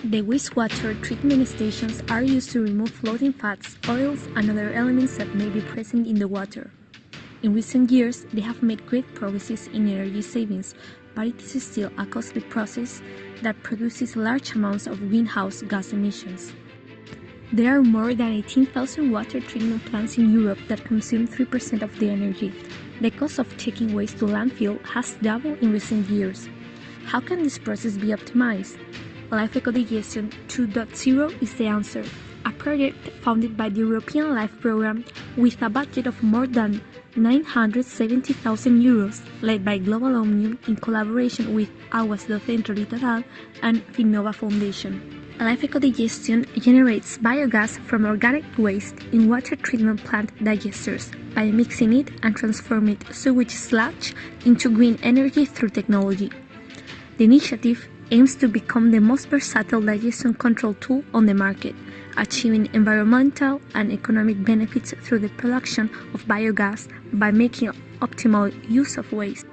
The wastewater treatment stations are used to remove floating fats, oils, and other elements that may be present in the water. In recent years, they have made great progress in energy savings, but it is still a costly process that produces large amounts of greenhouse gas emissions. There are more than 18,000 water treatment plants in Europe that consume 3% of the energy. The cost of taking waste to landfill has doubled in recent years. How can this process be optimized? Life ECOdigestion 2.0 is the answer, a project funded by the European Life Programme with a budget of more than 970,000 euros, led by Global Omnium in collaboration with Aguas del Centro Litoral and Finnova Foundation. Life ECOdigestion generates biogas from organic waste in water treatment plant digesters by mixing it and transforming sewage sludge into green energy through technology. The initiative aims to become the most versatile digestion control tool on the market, achieving environmental and economic benefits through the production of biogas by making optimal use of waste.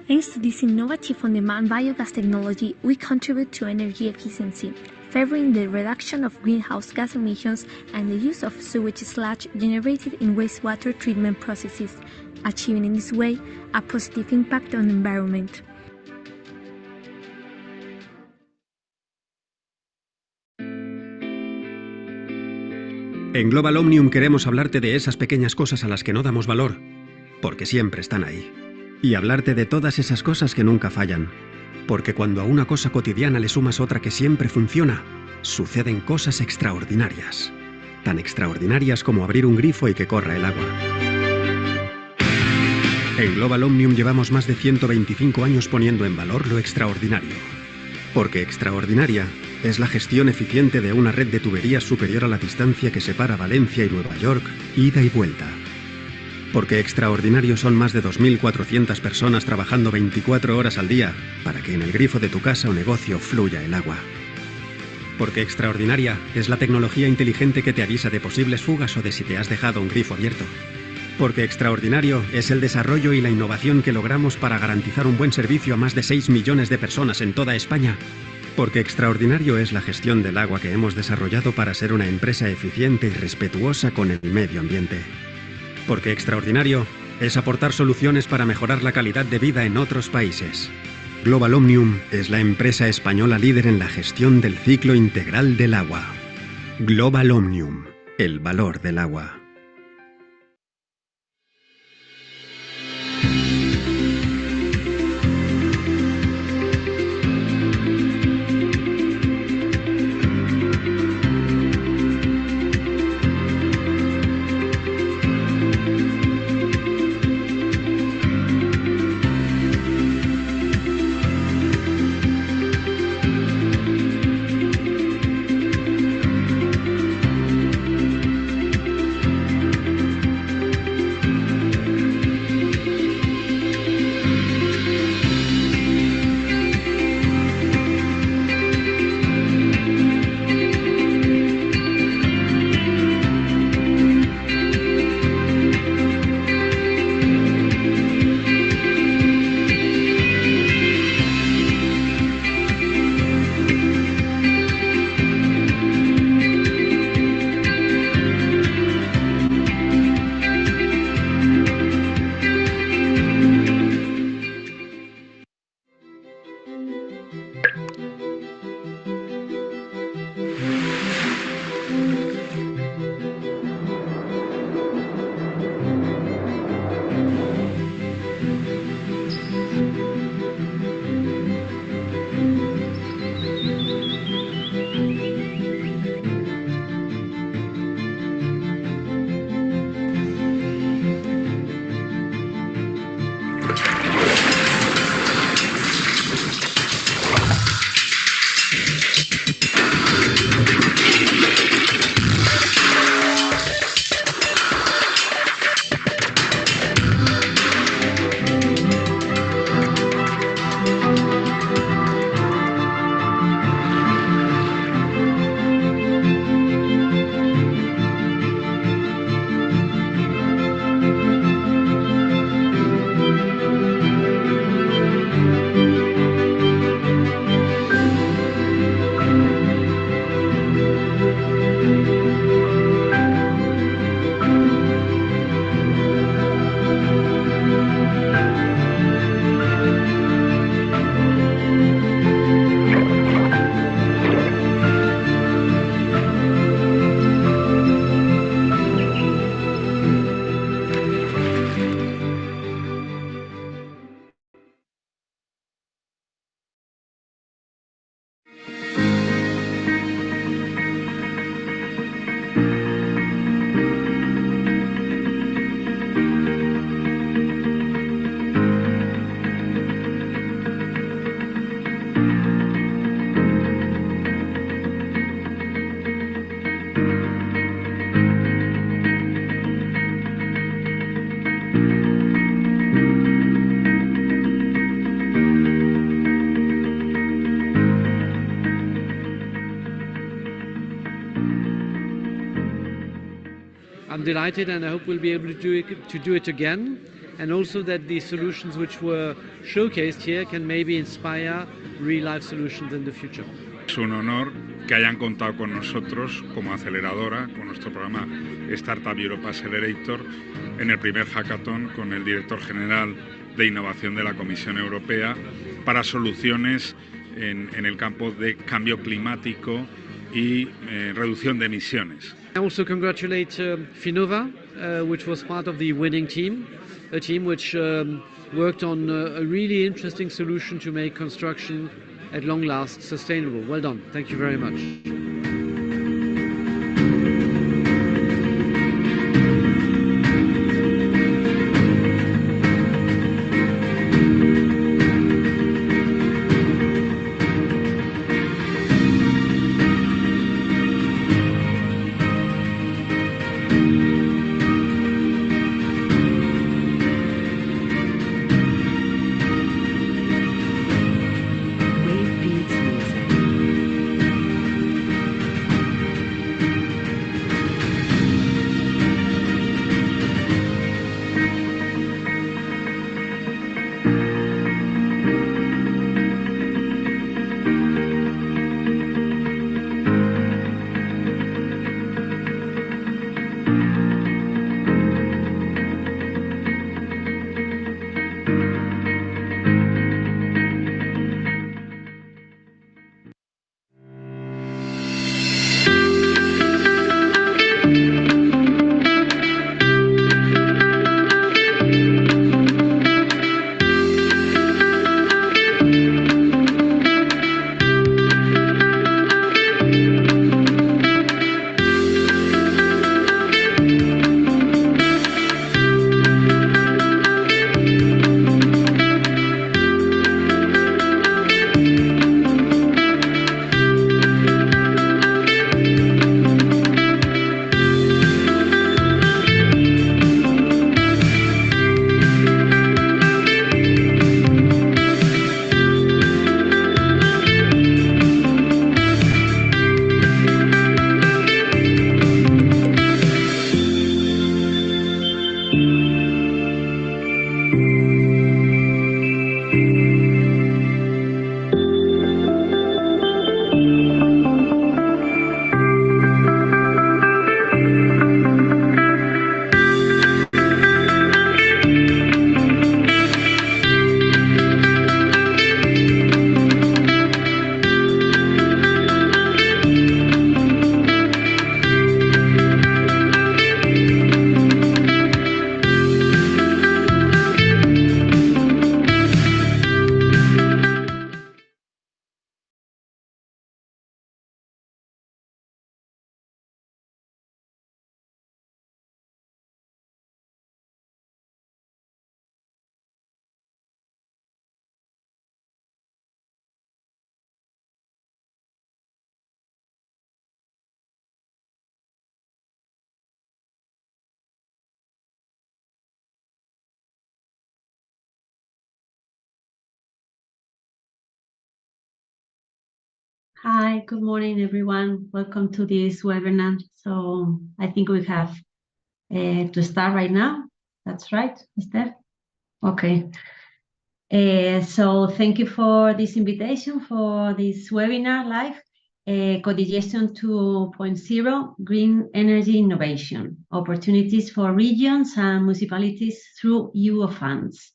Thanks to this innovative on-demand biogas technology, we contribute to energy efficiency, favoring the reduction of greenhouse gas emissions and the use of sewage sludge generated in wastewater treatment processes, achieving in this way a positive impact on the environment. En Global Omnium queremos hablarte de esas pequeñas cosas a las que no damos valor, porque siempre están ahí. Y hablarte de todas esas cosas que nunca fallan, porque cuando a una cosa cotidiana le sumas otra que siempre funciona, suceden cosas extraordinarias. Tan extraordinarias como abrir un grifo y que corra el agua. En Global Omnium llevamos más de 125 años poniendo en valor lo extraordinario. Porque extraordinaria es la gestión eficiente de una red de tuberías superior a la distancia que separa Valencia y Nueva York, ida y vuelta. Porque extraordinario son más de 2.400 personas trabajando 24 horas al día para que en el grifo de tu casa o negocio fluya el agua. Porque extraordinaria es la tecnología inteligente que te avisa de posibles fugas o de si te has dejado un grifo abierto. Porque extraordinario es el desarrollo y la innovación que logramos para garantizar un buen servicio a más de 6 millones de personas en toda España. Porque extraordinario es la gestión del agua que hemos desarrollado para ser una empresa eficiente y respetuosa con el medio ambiente. Porque extraordinario es aportar soluciones para mejorar la calidad de vida en otros países. Global Omnium es la empresa española líder en la gestión del ciclo integral del agua. Global Omnium, el valor del agua. delighted, and I hope we'll be able to do it again, and also that the solutions which were showcased here can maybe inspire real-life solutions in the future. Es un honor que hayan contado con nosotros como aceleradora, con nuestro programa Startup Europe Accelerator, en el primer hackathon con el director general de innovación de la Comisión Europea para soluciones en el campo de cambio climático y reducción de emisiones. I also congratulate Finova, which was part of the winning team, a team which worked on a really interesting solution to make construction at long last sustainable. Well done. Thank you very much. Hi, good morning, everyone. Welcome to this webinar. So I think we have to start right now. That's right, Esther? Okay. So thank you for this invitation for this webinar live, ECOdigestion 2.0, Green Energy Innovation, Opportunities for Regions and Municipalities through EU funds.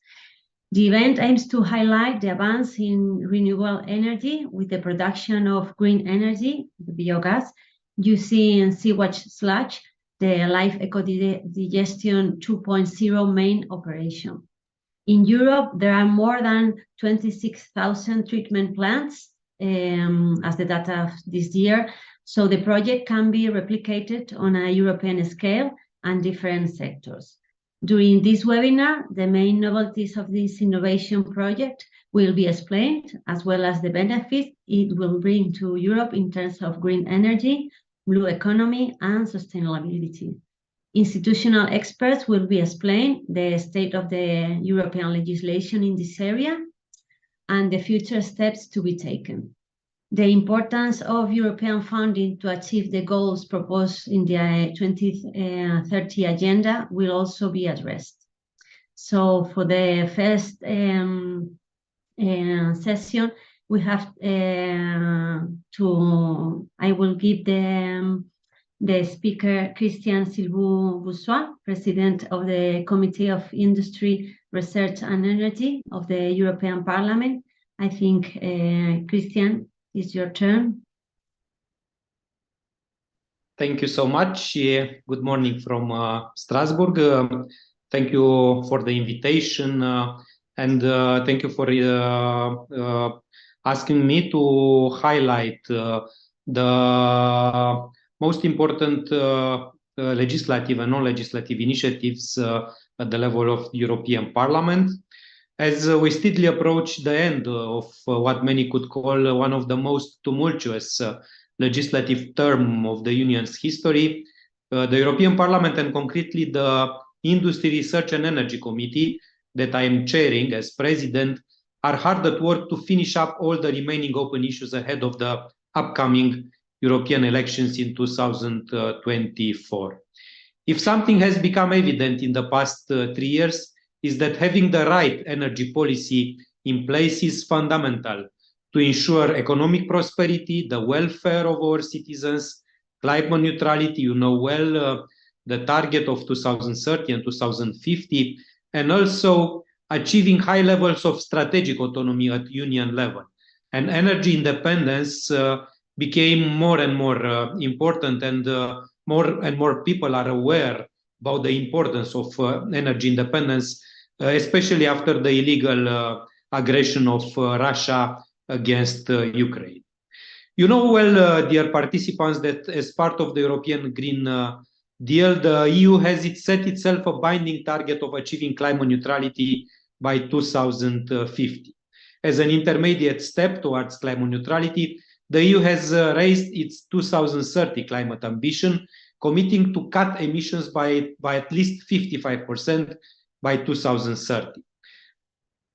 The event aims to highlight the advance in renewable energy with the production of green energy, the biogas, using sewage sludge, the live ECOdigestion 2.0 main operation. In Europe, there are more than 26,000 treatment plants as the data of this year, so the project can be replicated on a European scale and different sectors. During this webinar, the main novelties of this innovation project will be explained, as well as the benefits it will bring to Europe in terms of green energy, blue economy, and sustainability. Institutional experts will be explaining the state of the European legislation in this area and the future steps to be taken. The importance of European funding to achieve the goals proposed in the 2030 agenda will also be addressed. So for the first session, we have I will give the speaker Christian Sylvain-Boussois, President of the Committee of Industry, Research and Energy of the European Parliament. I think, Christian, it's your turn. Thank you so much. Good morning from Strasbourg. Thank you for the invitation and thank you for asking me to highlight the most important legislative and non-legislative initiatives at the level of the European Parliament. As we steadily approach the end of what many could call one of the most tumultuous legislative term of the Union's history, the European Parliament and concretely the Industry, Research and Energy Committee that I am chairing as President are hard at work to finish up all the remaining open issues ahead of the upcoming European elections in 2024. If something has become evident in the past 3 years, is that having the right energy policy in place is fundamental to ensure economic prosperity, the welfare of our citizens, climate neutrality, you know well, the target of 2030 and 2050, and also achieving high levels of strategic autonomy at Union level. And energy independence became more and more important, and more people are aware about the importance of energy independence, especially after the illegal aggression of Russia against Ukraine. You know well, dear participants, that as part of the European Green Deal, the EU has set itself a binding target of achieving climate neutrality by 2050. As an intermediate step towards climate neutrality, the EU has raised its 2030 climate ambition, committing to cut emissions by at least 55% by 2030.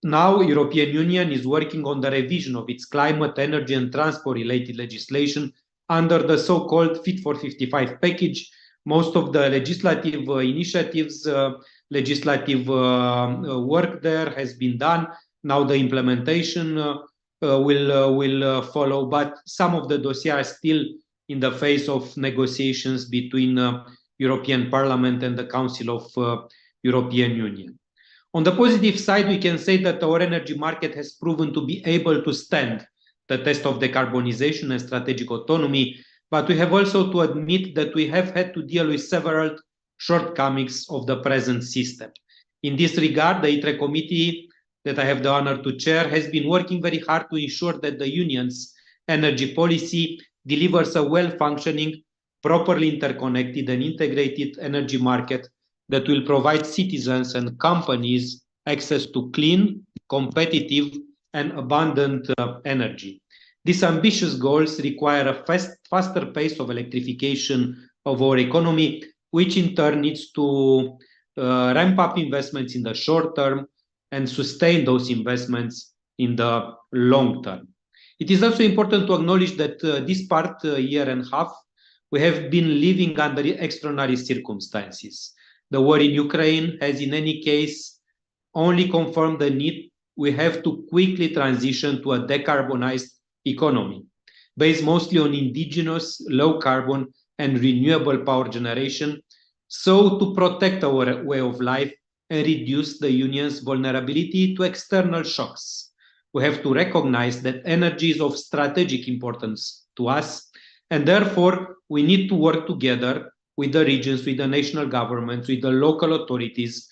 Now, the European Union is working on the revision of its climate, energy and transport-related legislation under the so-called Fit for 55 package. Most of the legislative initiatives, legislative work there has been done. Now the implementation will follow, but some of the dossiers are still in the phase of negotiations between European Parliament and the Council of European Union. On the positive side, we can say that our energy market has proven to be able to stand the test of decarbonization and strategic autonomy, but we have also to admit that we have had to deal with several shortcomings of the present system. In this regard, the ITRE committee that I have the honor to chair has been working very hard to ensure that the Union's energy policy delivers a well-functioning, properly interconnected and integrated energy market that will provide citizens and companies access to clean, competitive and abundant energy. These ambitious goals require a faster pace of electrification of our economy, which in turn needs to ramp up investments in the short term and sustain those investments in the long term. It is also important to acknowledge that this past year and a half, we have been living under extraordinary circumstances. The war in Ukraine has in any case only confirmed the need we have to quickly transition to a decarbonized economy, based mostly on indigenous, low carbon and renewable power generation, so to protect our way of life and reduce the Union's vulnerability to external shocks. We have to recognize that energy is of strategic importance to us, and therefore we need to work together with the regions, with the national governments, with the local authorities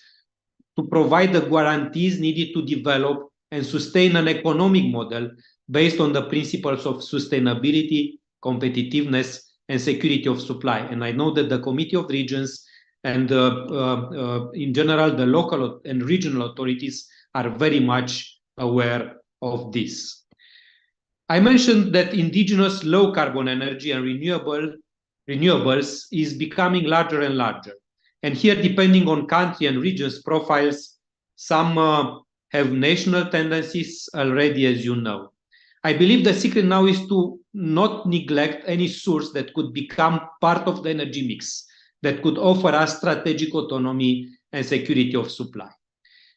to provide the guarantees needed to develop and sustain an economic model based on the principles of sustainability, competitiveness, and security of supply. And I know that the Committee of Regions and in general the local and regional authorities are very much aware of this. I mentioned that indigenous low carbon energy and renewables is becoming larger and larger. And here, depending on country and regions profiles, some have national tendencies already, as you know. I believe the secret now is to not neglect any source that could become part of the energy mix, that could offer us strategic autonomy and security of supply.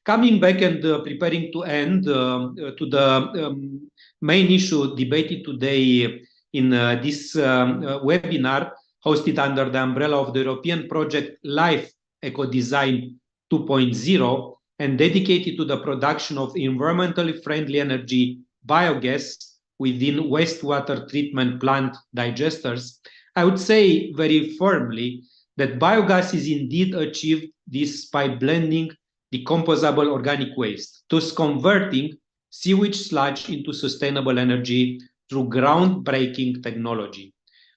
Coming back and preparing to end to the main issue debated today in this webinar, hosted under the umbrella of the European project Life ECOdesign 2.0 and dedicated to the production of environmentally friendly energy biogas within wastewater treatment plant digesters, I would say very firmly that biogas is indeed achieved this by blending decomposable organic waste, thus converting sewage sludge into sustainable energy through groundbreaking technology.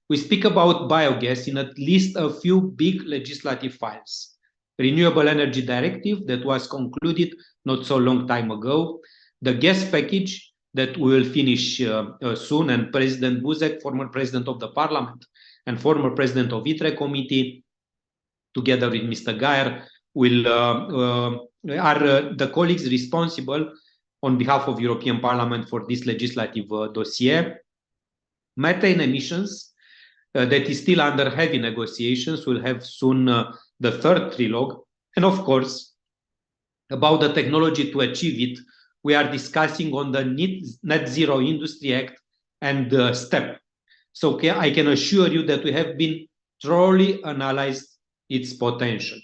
We speak about biogas in at least a few big legislative files. Renewable Energy Directive that was concluded not so long time ago, the gas package that we will finish soon, and President Buzek, former President of the Parliament and former President of ITRE Committee, together with Mr. Geyer, are the colleagues responsible on behalf of European Parliament for this legislative dossier. Methane emissions, that is still under heavy negotiations, will have soon the third trilogue. And of course, about the technology to achieve it, we are discussing on the Net Zero Industry Act and STEP. So I can assure you that we have been thoroughly analyzed its potential.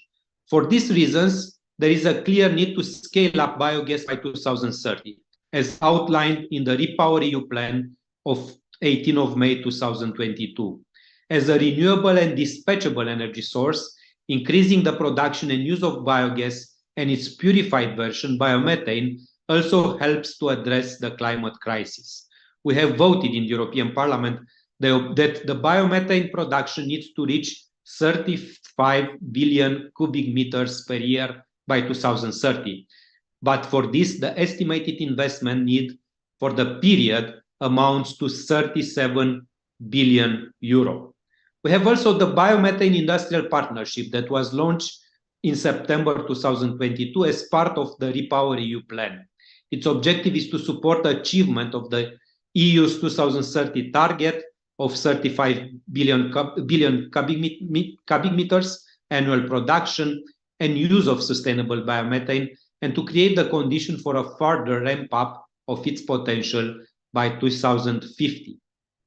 For these reasons, there is a clear need to scale up biogas by 2030, as outlined in the REPowerEU plan of 18 of May 2022. As a renewable and dispatchable energy source, increasing the production and use of biogas and its purified version, biomethane, also helps to address the climate crisis. We have voted in the European Parliament that the biomethane production needs to reach 35 billion cubic meters per year by 2030. But for this, the estimated investment need for the period amounts to 37 billion euro. We have also the Biomethane Industrial Partnership that was launched in September 2022 as part of the REPowerEU plan. Its objective is to support the achievement of the EU's 2030 target of 35 billion cubic meters annual production and use of sustainable biomethane, and to create the condition for a further ramp up of its potential by 2050.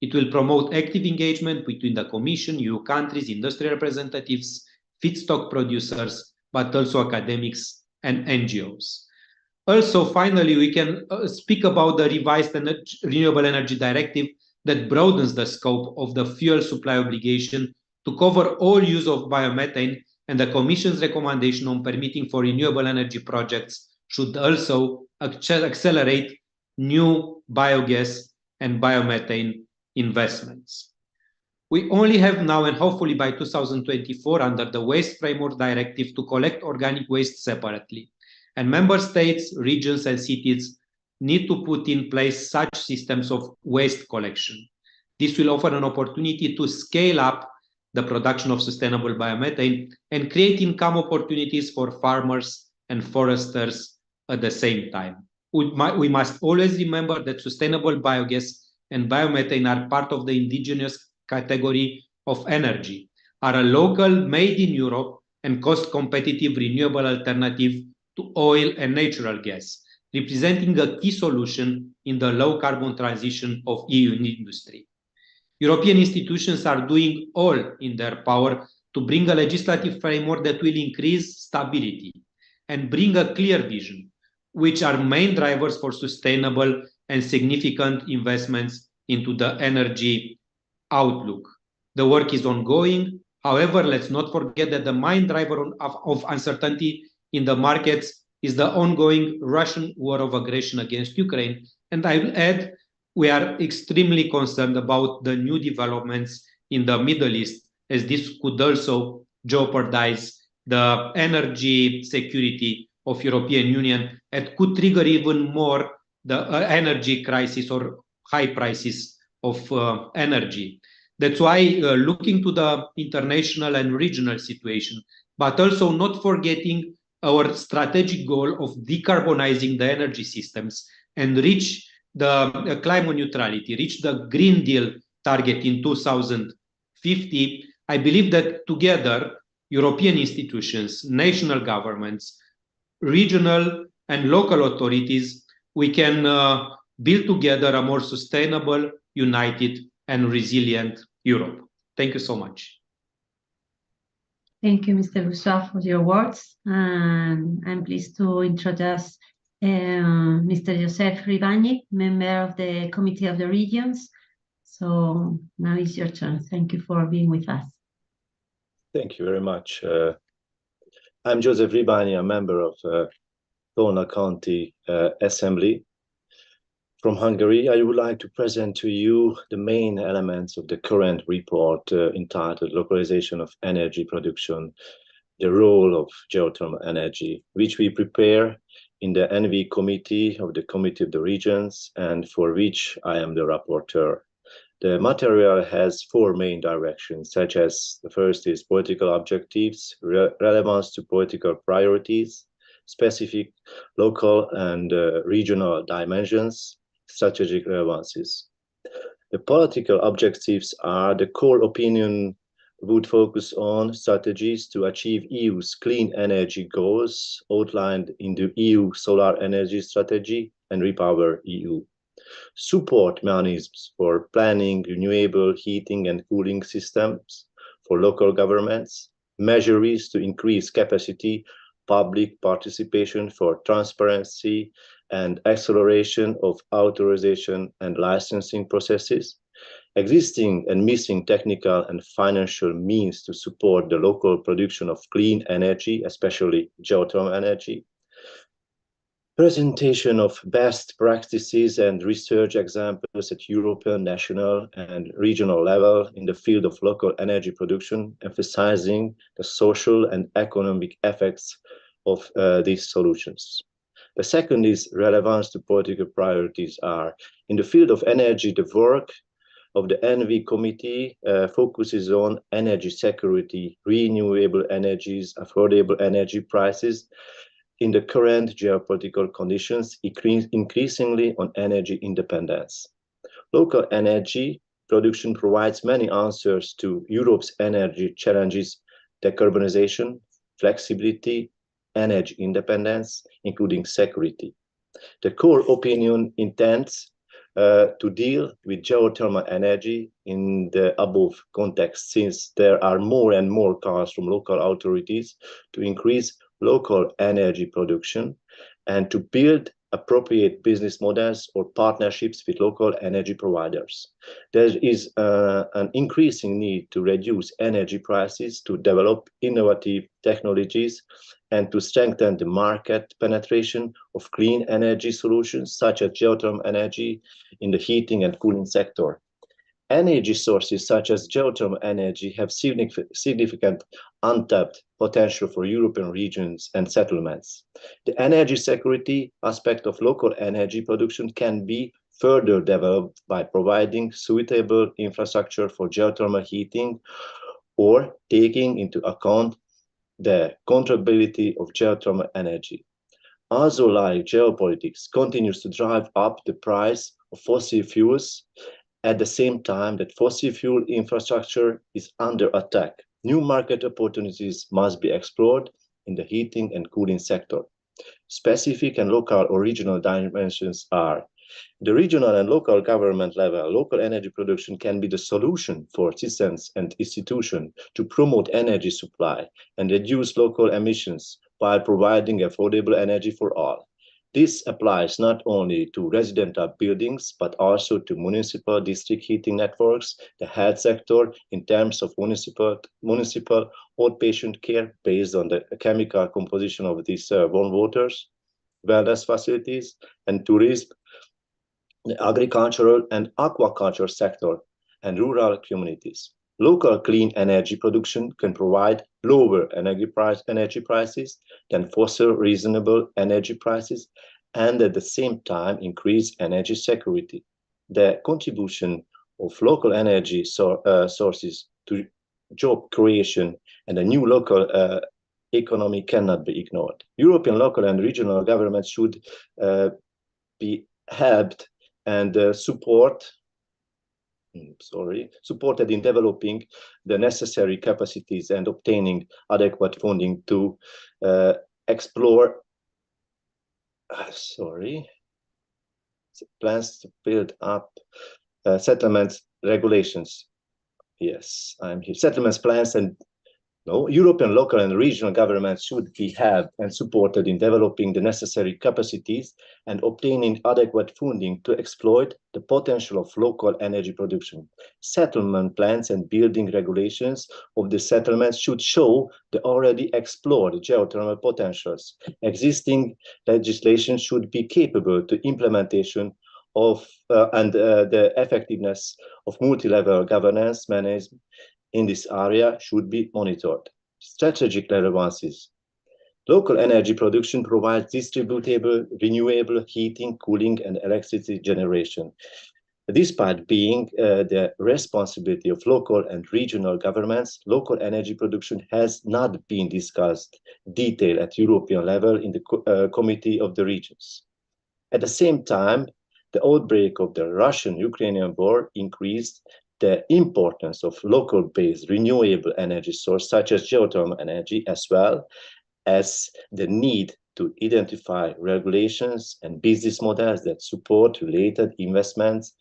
It will promote active engagement between the Commission, EU countries, industry representatives, feedstock producers, but also academics and NGOs. Also, finally, we can speak about the revised Renewable Energy Directive that broadens the scope of the fuel supply obligation to cover all use of biomethane, and the Commission's recommendation on permitting for renewable energy projects should also accelerate new biogas and biomethane investments. We only have now, and hopefully by 2024, under the Waste Framework Directive, to collect organic waste separately. And member states, regions, and cities need to put in place such systems of waste collection. This will offer an opportunity to scale up the production of sustainable biomethane and create income opportunities for farmers and foresters at the same time. We must always remember that sustainable biogas and biomethane are part of the indigenous category of energy, are a local, made in Europe, and cost-competitive renewable alternative to oil and natural gas, representing a key solution in the low-carbon transition of EU industry. European institutions are doing all in their power to bring a legislative framework that will increase stability and bring a clear vision, which are main drivers for sustainable and significant investments into the energy outlook. The work is ongoing. However, let's not forget that the main driver of uncertainty in the markets is the ongoing Russian war of aggression against Ukraine. And I will add, we are extremely concerned about the new developments in the Middle East, as this could also jeopardize the energy security of European Union and could trigger even more the energy crisis or high prices of energy. That's why looking to the international and regional situation, but also not forgetting our strategic goal of decarbonizing the energy systems and reach the climate neutrality, reach the Green Deal target in 2050, I believe that together, European institutions, national governments, regional and local authorities, we can build together a more sustainable, united, and resilient Europe. Thank you so much. Thank you, Mr. Bourgeois, for your words. And I'm pleased to introduce Mr. Josep Ribany, member of the Committee of the Regions. So now it's your turn. Thank you for being with us. Thank you very much. I'm Joseph Ribany, a member of Tolna County Assembly. From Hungary, I would like to present to you the main elements of the current report entitled Localization of Energy Production, the Role of Geothermal Energy, which we prepare in the ENVI Committee of the Committee of the Regions, and for which I am the rapporteur. The material has four main directions, such as the first is political objectives, relevance to political priorities, specific local and regional dimensions, strategic relevances. The political objectives are the core opinion would focus on strategies to achieve EU's clean energy goals outlined in the EU Solar Energy Strategy and Repower EU. Support mechanisms for planning renewable heating and cooling systems for local governments, measures to increase capacity, public participation for transparency and acceleration of authorization and licensing processes, existing and missing technical and financial means to support the local production of clean energy, especially geothermal energy, presentation of best practices and research examples at European, national, and regional level in the field of local energy production, emphasizing the social and economic effects of these solutions. The second is relevance to political priorities are. In the field of energy, the work of the ENVI Committee focuses on energy security, renewable energies, affordable energy prices, in the current geopolitical conditions, increasingly on energy independence. Local energy production provides many answers to Europe's energy challenges: decarbonization, flexibility, energy independence, including security. The core opinion intends to deal with geothermal energy in the above context, since there are more and more calls from local authorities to increase local energy production and to build appropriate business models or partnerships with local energy providers. There is an increasing need to reduce energy prices, to develop innovative technologies, and to strengthen the market penetration of clean energy solutions such as geothermal energy in the heating and cooling sector. Energy sources such as geothermal energy have significant untapped potential for European regions and settlements. The energy security aspect of local energy production can be further developed by providing suitable infrastructure for geothermal heating or taking into account the controllability of geothermal energy. Also, like geopolitics continues to drive up the price of fossil fuels, at the same time that fossil fuel infrastructure is under attack, new market opportunities must be explored in the heating and cooling sector. Specific and local or regional dimensions are: the regional and local government level, local energy production can be the solution for citizens and institutions to promote energy supply and reduce local emissions while providing affordable energy for all. This applies not only to residential buildings, but also to municipal district heating networks, the health sector in terms of municipal outpatient care based on the chemical composition of these warm waters, wellness facilities, and tourism, the agricultural and aquaculture sector, and rural communities. Local clean energy production can provide lower energy prices than fossil reasonable energy prices, and at the same time increase energy security. The contribution of local energy sources to job creation and a new local economy cannot be ignored. European local and regional governments should be helped and supported in developing the necessary capacities and obtaining adequate funding to explore plans to build up settlements regulations. Yes, I'm here. Settlements plans and European local and regional governments should be helped and supported in developing the necessary capacities and obtaining adequate funding to exploit the potential of local energy production. Settlement plans and building regulations of the settlements should show the already explored geothermal potentials. Existing legislation should be capable to implementation of and the effectiveness of multi-level governance management in this area should be monitored. Strategic relevances. Local energy production provides distributable, renewable heating, cooling, and electricity generation. Despite being the responsibility of local and regional governments, local energy production has not been discussed in detail at European level in the Committee of the Regions. At the same time, the outbreak of the Russian-Ukrainian war increased the importance of local-based renewable energy sources such as geothermal energy, as well as the need to identify regulations and business models that support related investments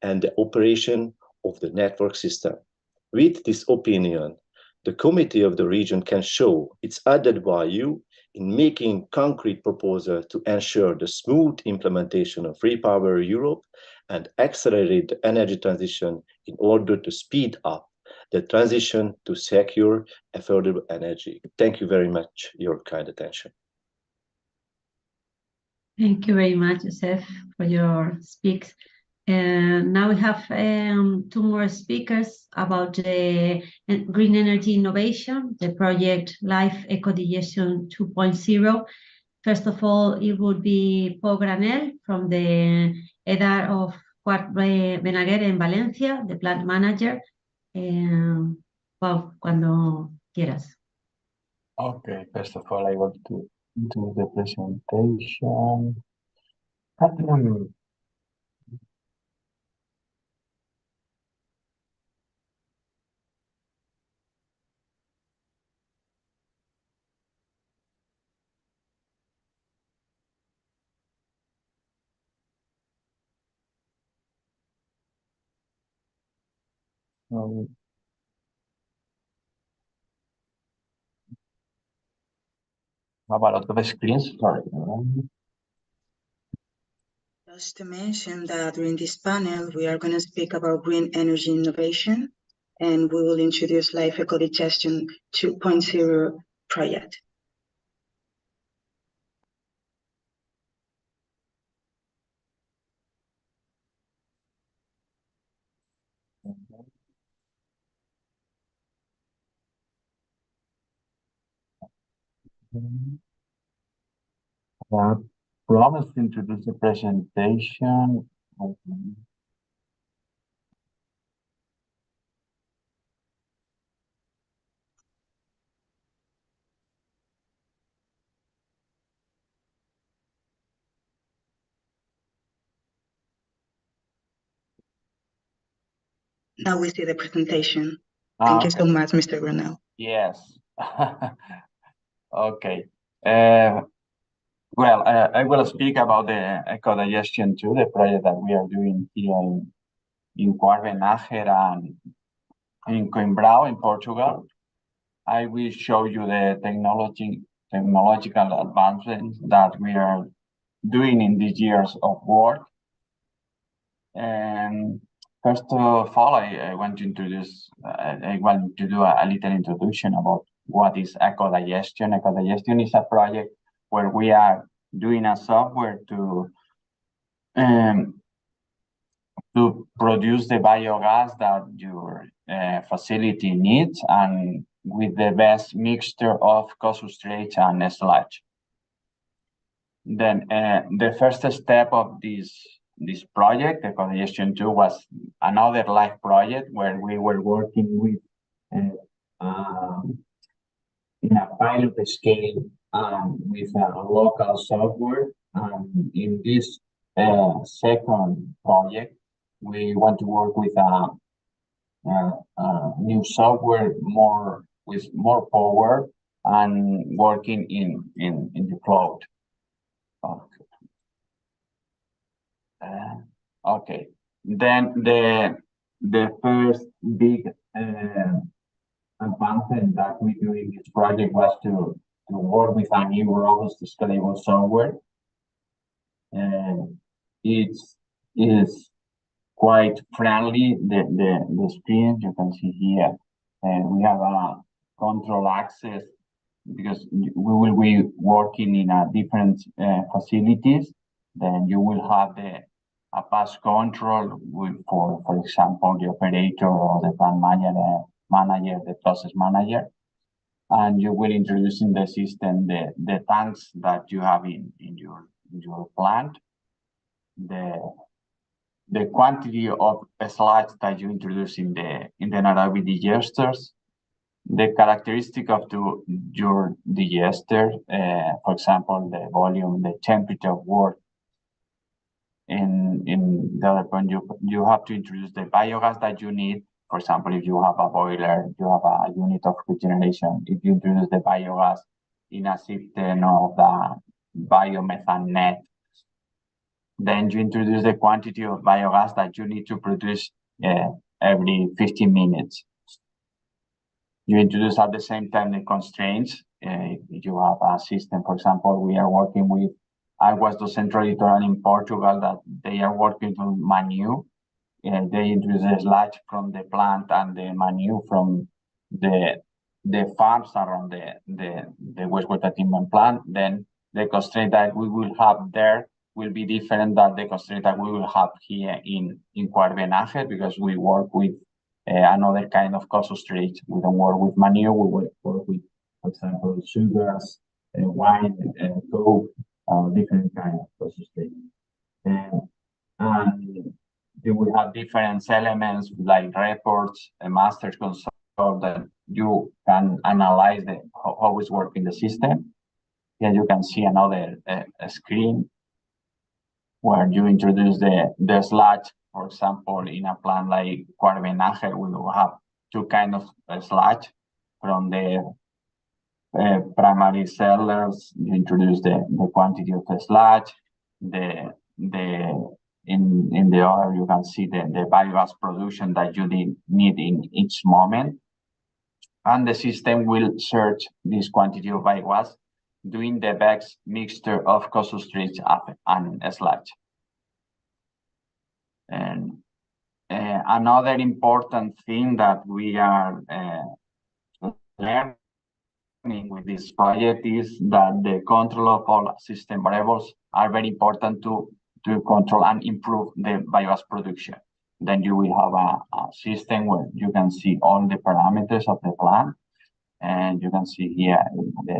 and the operation of the network system. With this opinion, the Committee of the Region can show its added value in making concrete proposals to ensure the smooth implementation of REPower Europe and accelerate the energy transition in order to speed up the transition to secure, affordable energy. Thank you very much for your kind attention. Thank you very much, Joseph, for your speaks. Now we have two more speakers about the green energy innovation, the project Life ECOdigestion 2.0. First of all, it would be Pau Granel from the EDAR of Quart Benaguer in Valencia, the plant manager. Pau, cuando quieras. Okay, first of all, I want to do the presentation. Have a lot of screens, sorry. Just to mention that during this panel, we are going to speak about green energy innovation, and we will introduce Life ECOdigestion 2.0 project. Promise to introduce the presentation. Now we see the presentation. Thank you so much, Mr. Granel. Yes. Okay. Well, I will speak about the ECOdigestion 2, the project that we are doing here in Quart Benaguer and in Coimbra in Portugal. I will show you the technological advancements that we are doing in these years of work. And first of all, I want to introduce, I want to do a little introduction about what is ECOdigestion. ECOdigestion is a project where we are doing a software to produce the biogas that your facility needs, and with the best mixture of co-substrates and sludge. Then the first step of this project, ECOdigestion 2, was another live project where we were working with in a pilot scale with a local software. In this second project, we want to work with a new software with more power and working in the cloud. Okay. Then the first big advancement that we do in this project was to work with a new robust scalable software. It is quite friendly. The screen you can see here, and we have a control access because we will be working in a different facilities. Then you will have a pass control for example, the operator or the plant manager, the process manager, and you will introduce in the system the tanks that you have in your plant, the quantity of sludge that you introduce in the anaerobic digesters, the characteristic of your digester, for example, the volume, the temperature of work. In the other point, you have to introduce the biogas that you need. For example, if you have a boiler, you have a unit of cogeneration. If you introduce the biogas in a system of the biomethane net, then you introduce the quantity of biogas that you need to produce every 15 minutes. You introduce at the same time the constraints. If you have a system, for example, we are working with Aguas do Centro Litoral in Portugal, that they are working on manure. They introduce the sludge from the plant and the manure from the farms around the wastewater treatment plant. Then the constraint that we will have there will be different than the constraint that we will have here in Cuarvenaje, because we work with another kind of co-substrate. We don't work with manure, we work with, for example, sugars, wine, coke, different kind of co-substrate. And you will have different elements like reports, a master console that you can analyze how it's working the system. Here you can see another screen where you introduce the sludge. For example, in a plant like Cuarvenaje, we will have two kinds of sludge. From the primary cellars, you introduce the quantity of the sludge. In the other, you can see the biogas production that you need in each moment. And the system will search this quantity of biogas, doing the best mixture of co-substrates and sludge. And another important thing that we are learning with this project is that the control of all system variables are very important to control and improve the biogas production. Then you will have a system where you can see all the parameters of the plant, and you can see here the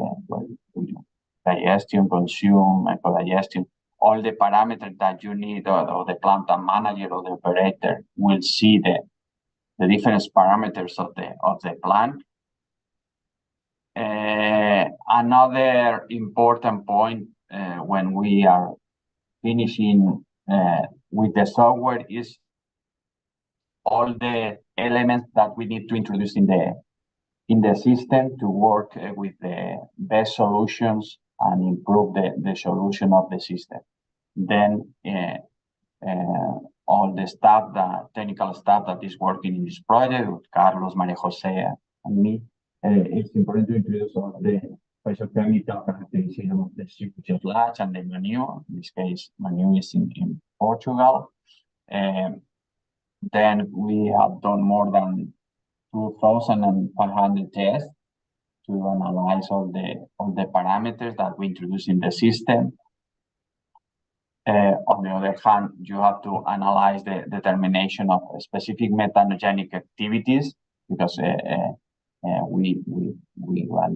digestion, consume, ECOdigestion, all the parameters that you need, or the plant manager or the operator will see the different parameters of the plant. Another important point when we are finishing with the software is all the elements that we need to introduce in the system to work with the best solutions and improve the solution of the system. Then all the staff, the technical staff that is working in this project, with Carlos, Maria Jose, and me, it's important to introduce all the physiochemical characterization of the sludge and the manure. In this case, manure is in Portugal. Then we have done more than 2,500 tests to analyze all the parameters that we introduce in the system. On the other hand, you have to analyze the determination of specific methanogenic activities, because we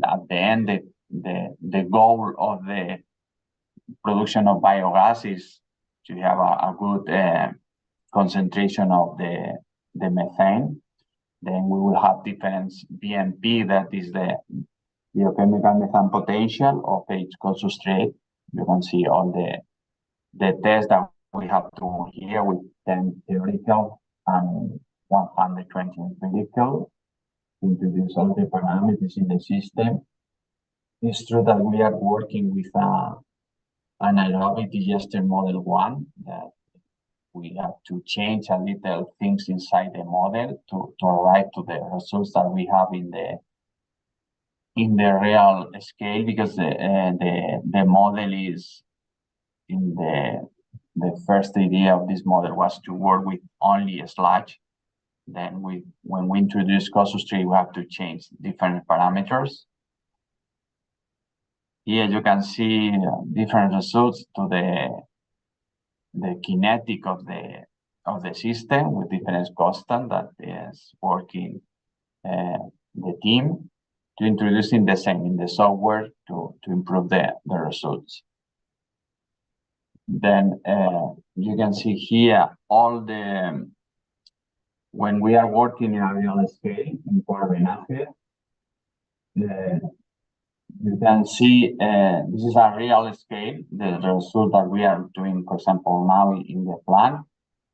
at the end, the goal of the production of biogas is to have a good concentration of the methane. Then we will have different BMP, that is the biochemical methane potential of each co-substrate. You can see all the tests that we have to here with 10 theoretical and 120 empirical to introduce all the parameters in the system. It's true that we are working with an aerobic digestion model 1 that we have to change a little things inside the model to arrive to the results that we have in the real scale, because the model is in the first idea of this model was to work with only sludge. Then when we introduce casuistry, we have to change different parameters. Here you can see different results to the kinetic of the system with different constant that is working the team to introducing the same in the software to improve the results. Then you can see here all when we are working in a real scale in EURegionsWeek, you can see this is a real scale, the result that we are doing, for example, now in the plant.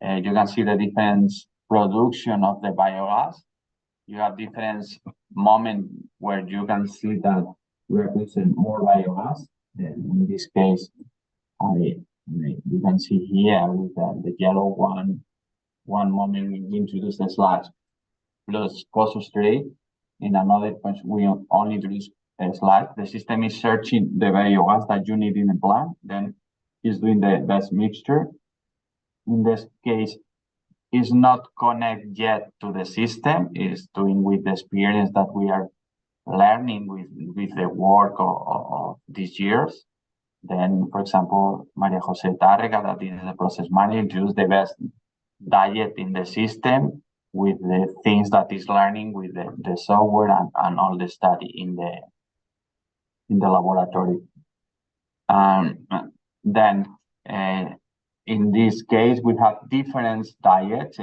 You can see the different production of the biogas. You have different moments where you can see that we are producing more biogas. In this case, you can see here with the yellow one moment we introduce the sludge plus casuistry. In another point, we only introduce a sludge. The system is searching the biogas that you need in the plant, then it's doing the best mixture. In this case, is not connected yet to the system, is doing with the experience that we are learning with the work of these years. Then, for example, Maria Jose Tárrega, that is the process manager, introduced the best diet in the system with the things that is learning with the software and all the study in the laboratory. Then in this case, we have different diets.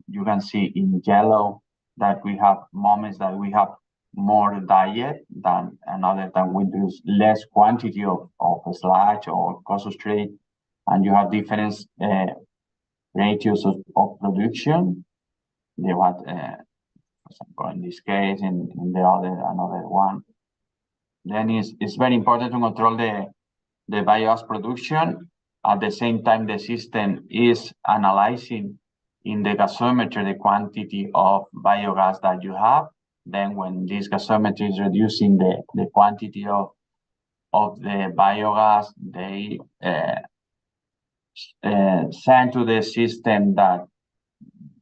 You can see in yellow that we have moments that we have more diet than another that we use less quantity of sludge or casuistry, and you have different ratios of production. They want, for example, in this case, in the another one. Then it's very important to control the biogas production. At the same time, the system is analyzing in the gasometer the quantity of biogas that you have. Then when this gasometer is reducing the quantity of the biogas, they send to the system that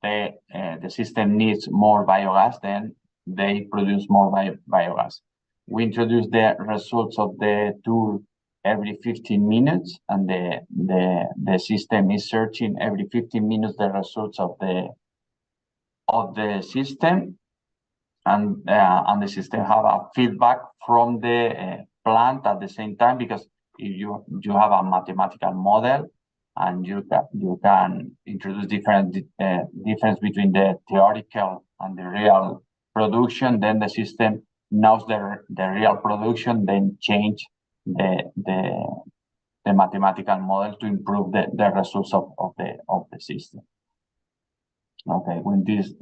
the system needs more biogas, then they produce more biogas. We introduce the results of the tool every 15 minutes, and the system is searching every 15 minutes the results of the system, and the system have a feedback from the plant at the same time, because if you have a mathematical model and you can introduce difference between the theoretical and the real production, then the system knows the real production, then change the mathematical model to improve the results of the system. Okay, with this,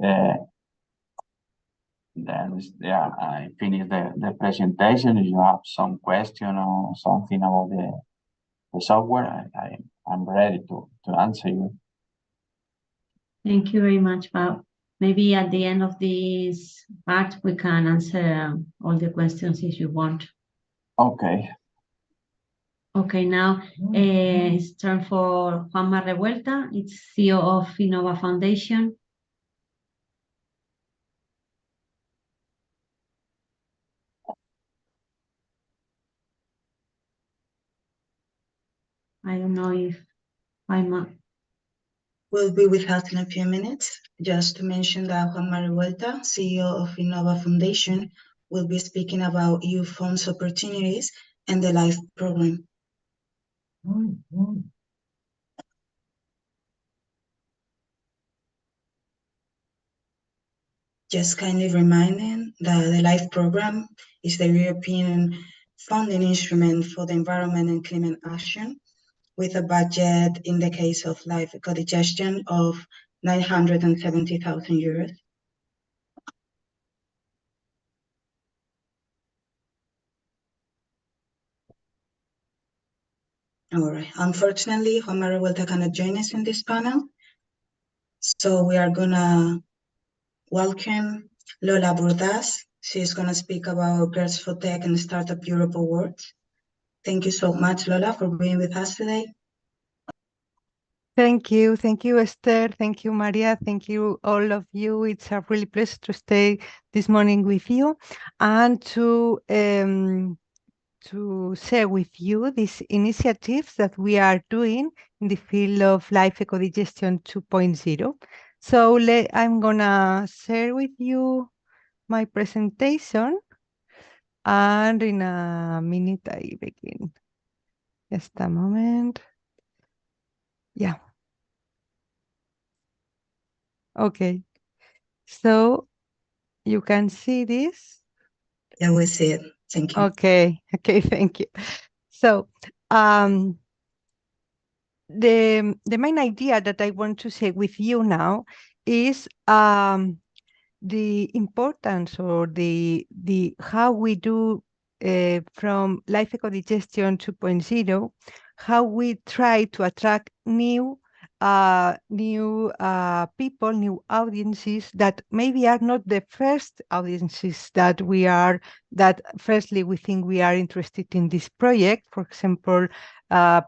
then I finish the presentation. If you have some question or something about the software, I'm ready to answer you. Thank you very much, Bob. Maybe at the end of this part, we can answer all the questions if you want. Okay. Okay, now it's turn for Juanma Revuelta. It's CEO of Innova Foundation. I don't know if Juanma will be with us in a few minutes. Just to mention that Juanma Revuelta, CEO of Innova Foundation, will be speaking about EU funds opportunities and the LIFE program. Just kindly reminding that the LIFE program is the European funding instrument for the environment and climate action. with a budget in the case of life ECOdigestion of 970,000 euros. All right. Unfortunately, Juan Manuel cannot join us in this panel. So we are gonna welcome Lola Burdas. She's gonna speak about Girls for Tech and Startup Europe Awards. Thank you so much, Lola, for being with us today. Thank you, Esther. Thank you, Maria. Thank you, all of you. It's a really pleasure to stay this morning with you and to share with you these initiatives that we are doing in the field of Life ECOdigestion 2.0. So I'm gonna share with you my presentation, and in a minute I begin. Just a moment. Yeah. Okay. So you can see this? Yeah, we see it. Thank you. Okay, thank you. So the main idea that I want to share with you now is the importance, or the how we do from Life ECOdigestion 2.0, how we try to attract new people, new audiences that maybe are not the first audiences that firstly we think we are interested in this project. For example,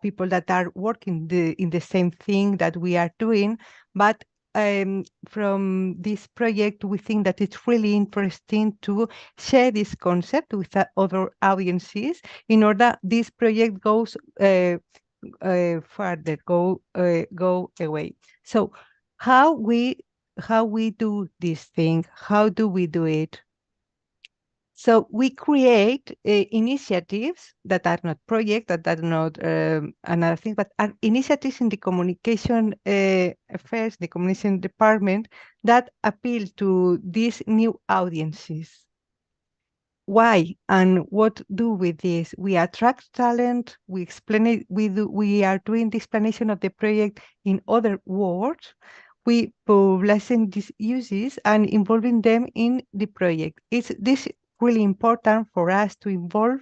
people that are working in the same thing that we are doing, but from this project, we think that it's really interesting to share this concept with other audiences in order this project goes further, go away. So how we do this thing? How do we do it? So we create initiatives that are not projects, that are not another thing, but are initiatives in the communication affairs, the communication department, that appeal to these new audiences. Why and what do with this? We attract talent. We explain it. We are doing the explanation of the project in other words. We publishing these uses and involving them in the project. This really important for us to involve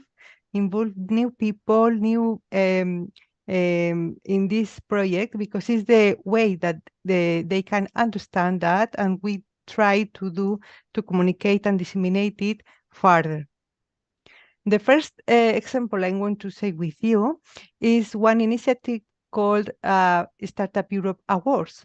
new people, new in this project, because it's the way that they can understand that, and we try to communicate and disseminate it further. The first example I want to say with you is one initiative called Startup Europe Awards.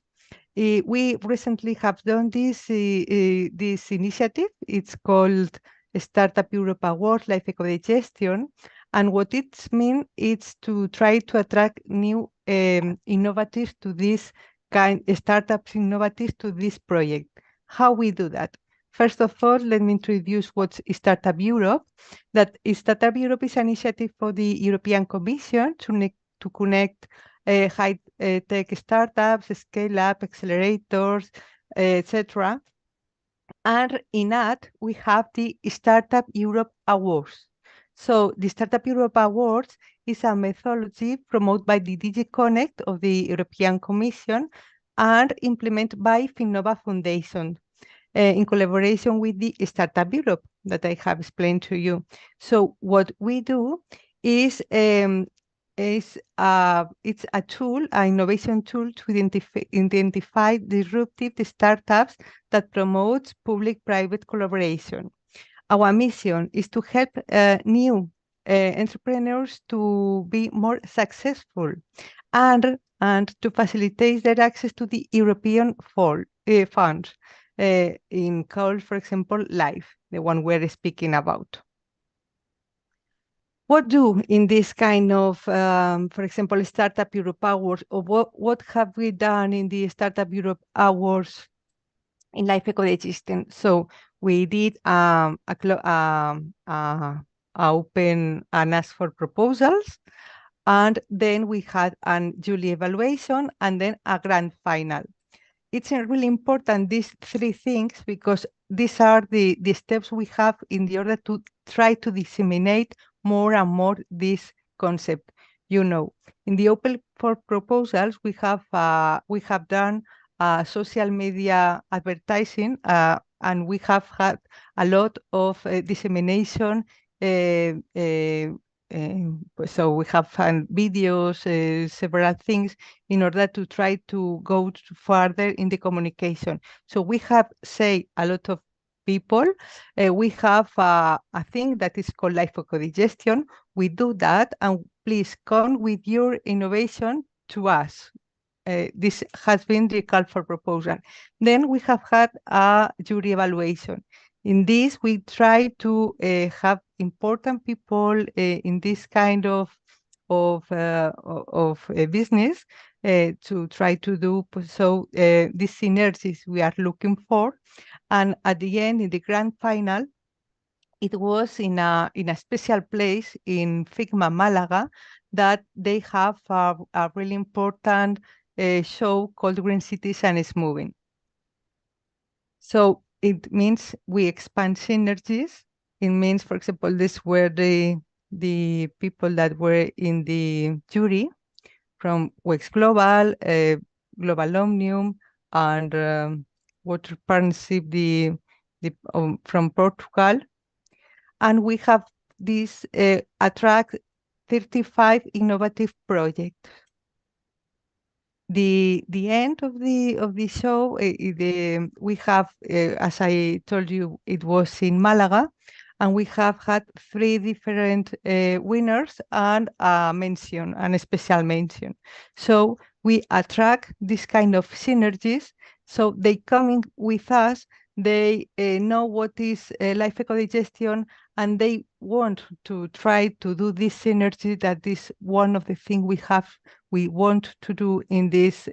We recently have done this initiative. It's called Startup Europe Awards Life ECOdigestion, and what it means is to try to attract new innovatives to this startups innovatives to this project. How we do that? First of all, let me introduce what's Startup Europe. That Startup Europe is an initiative for the European Commission to connect high-tech startups, scale-up accelerators, etc. And in that, we have the Startup Europe Awards. So the Startup Europe Awards is a methodology promoted by the DG Connect of the European Commission and implemented by Finnova Foundation in collaboration with the Startup Europe that I have explained to you. So what we do is it's a tool, an innovation tool to identify disruptive startups that promotes public-private collaboration. Our mission is to help new entrepreneurs to be more successful and to facilitate their access to the European funds in called, for example, LIFE, the one we're speaking about. What do in this kind of, for example, Startup Europe Awards, or what have we done in the Startup Europe Awards in Life ECOdigestion? So we did open and ask for proposals, and then we had a July evaluation, and then a grand final. It's really important, these three things, because these are the steps we have in order to try to disseminate more and more this concept. You know, in the open for proposals, we have done social media advertising, and we have had a lot of dissemination. So we have found videos, several things in order to try to go further in the communication. So we have, say, a lot of people. We have a thing that is called life ECOdigestion. We do that, and please come with your innovation to us. This has been the call for proposal. Then we have had a jury evaluation. In this, we try to have important people in this kind of business to try to do so. These synergies we are looking for, and at the end, in the grand final, it was in a special place in Figma Malaga that they have a really important show called Green Cities and It's Moving. So it means we expand synergies. It means, for example, this were the people that were in the jury from Wex Global, Global Omnium, and Water Partnership from Portugal. And we have this attract 35 innovative projects. The end of the show, we have, as I told you, it was in Malaga, and we have had 3 different winners and a special mention. So we attract this kind of synergies. So they coming with us, they know what is life ECOdigestion, and they want to try to do this synergy. That is one of the things we want to do in this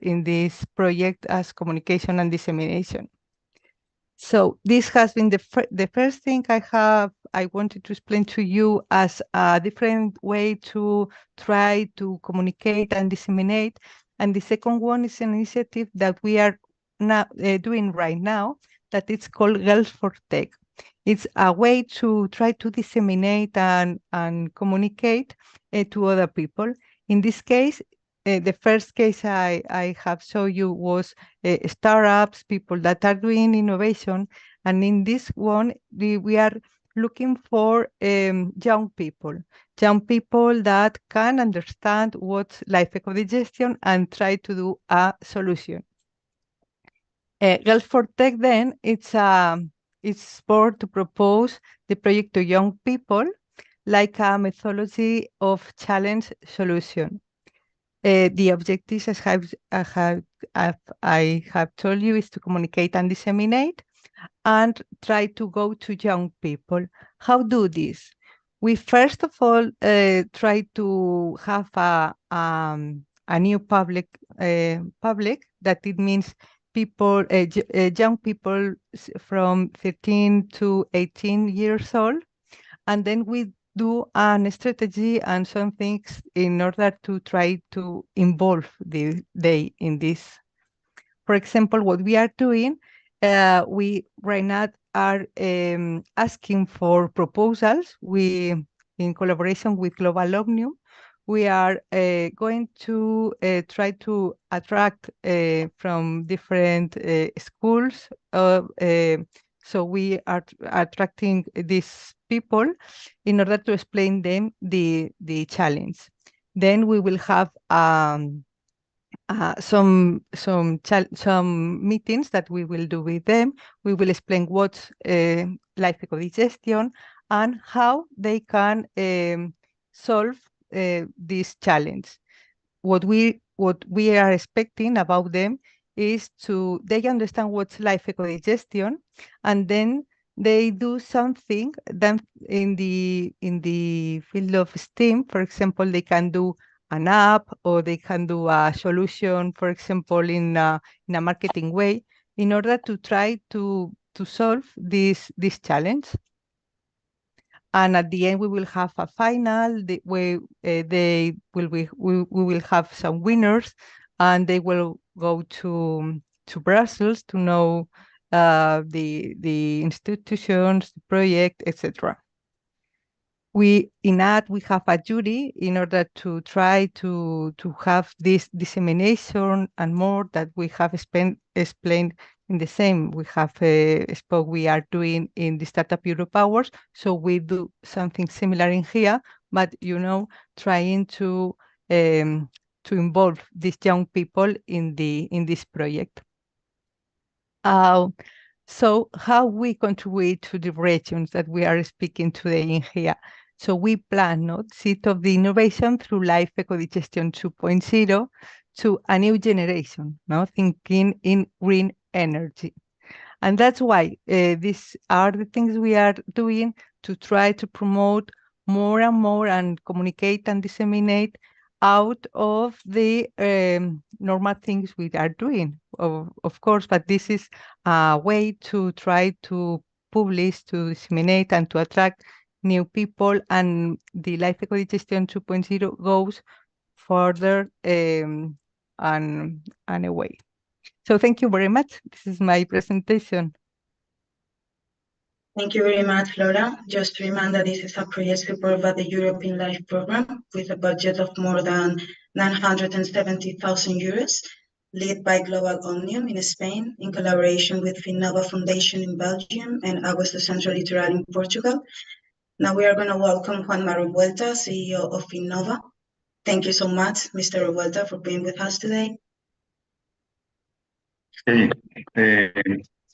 project as communication and dissemination. So this has been the first thing I wanted to explain to you as a different way to try to communicate and disseminate. And the second one is an initiative that we are now doing right now, that it's called Girls for Tech. It's a way to try to disseminate and communicate to other people. In this case, the first case I have shown you was startups, people that are doing innovation. And in this one, we are looking for young people that can understand what's life ECOdigestion and try to do a solution. Girls for Tech, then, it's for to propose the project to young people, like a methodology of challenge solution. The objectives, as I have told you, is to communicate and disseminate and try to go to young people. How do this? We first of all try to have a new public that it means people, young people from 13 to 18 years old, and then we do a strategy and some things in order to try to involve they in this. For example, what we are doing, we right now are asking for proposals. We, in collaboration with Global Omnium, we are going to try to attract from different schools. So we are attracting these people in order to explain them the challenge. Then we will have some meetings that we will do with them. We will explain what's life ECOdigestion and how they can solve this challenge. What we are expecting about them is they understand what's life ECOdigestion, and then they do something. Then in the field of STEAM, for example, they can do an app, or they can do a solution, for example, in a marketing way, in order to try to solve this challenge. And at the end, we will have a final. We will have some winners, and they will go to Brussels to know the institutions, the project, etc. We have a jury in order to try to have this dissemination and more that we have explained in the same. We have we are doing in the Startup Europe Hours, so we do something similar in here, but trying to involve these young people in this project. So how we contribute to the regions that we are speaking today in here. So we plan seed of the innovation through Life ECOdigestion 2.0 to a new generation, thinking in green energy. And that's why these are the things we are doing to try to promote more and more and communicate and disseminate out of the normal things we are doing, of course, but this is a way to try to publish, to disseminate, and to attract new people, and the Life ECOdigestion 2.0 goes further and away. So thank you very much. This is my presentation. Thank you very much, Flora. Just to remind that this is a project supported by the European Life Programme with a budget of more than 970,000 euros, led by Global Omnium in Spain, in collaboration with Finnova Foundation in Belgium and Aguas do Centro Litoral in Portugal. Now we are going to welcome Juanma Revuelta, CEO of Finnova. Thank you so much, Mr. Revuelta, for being with us today. Hey,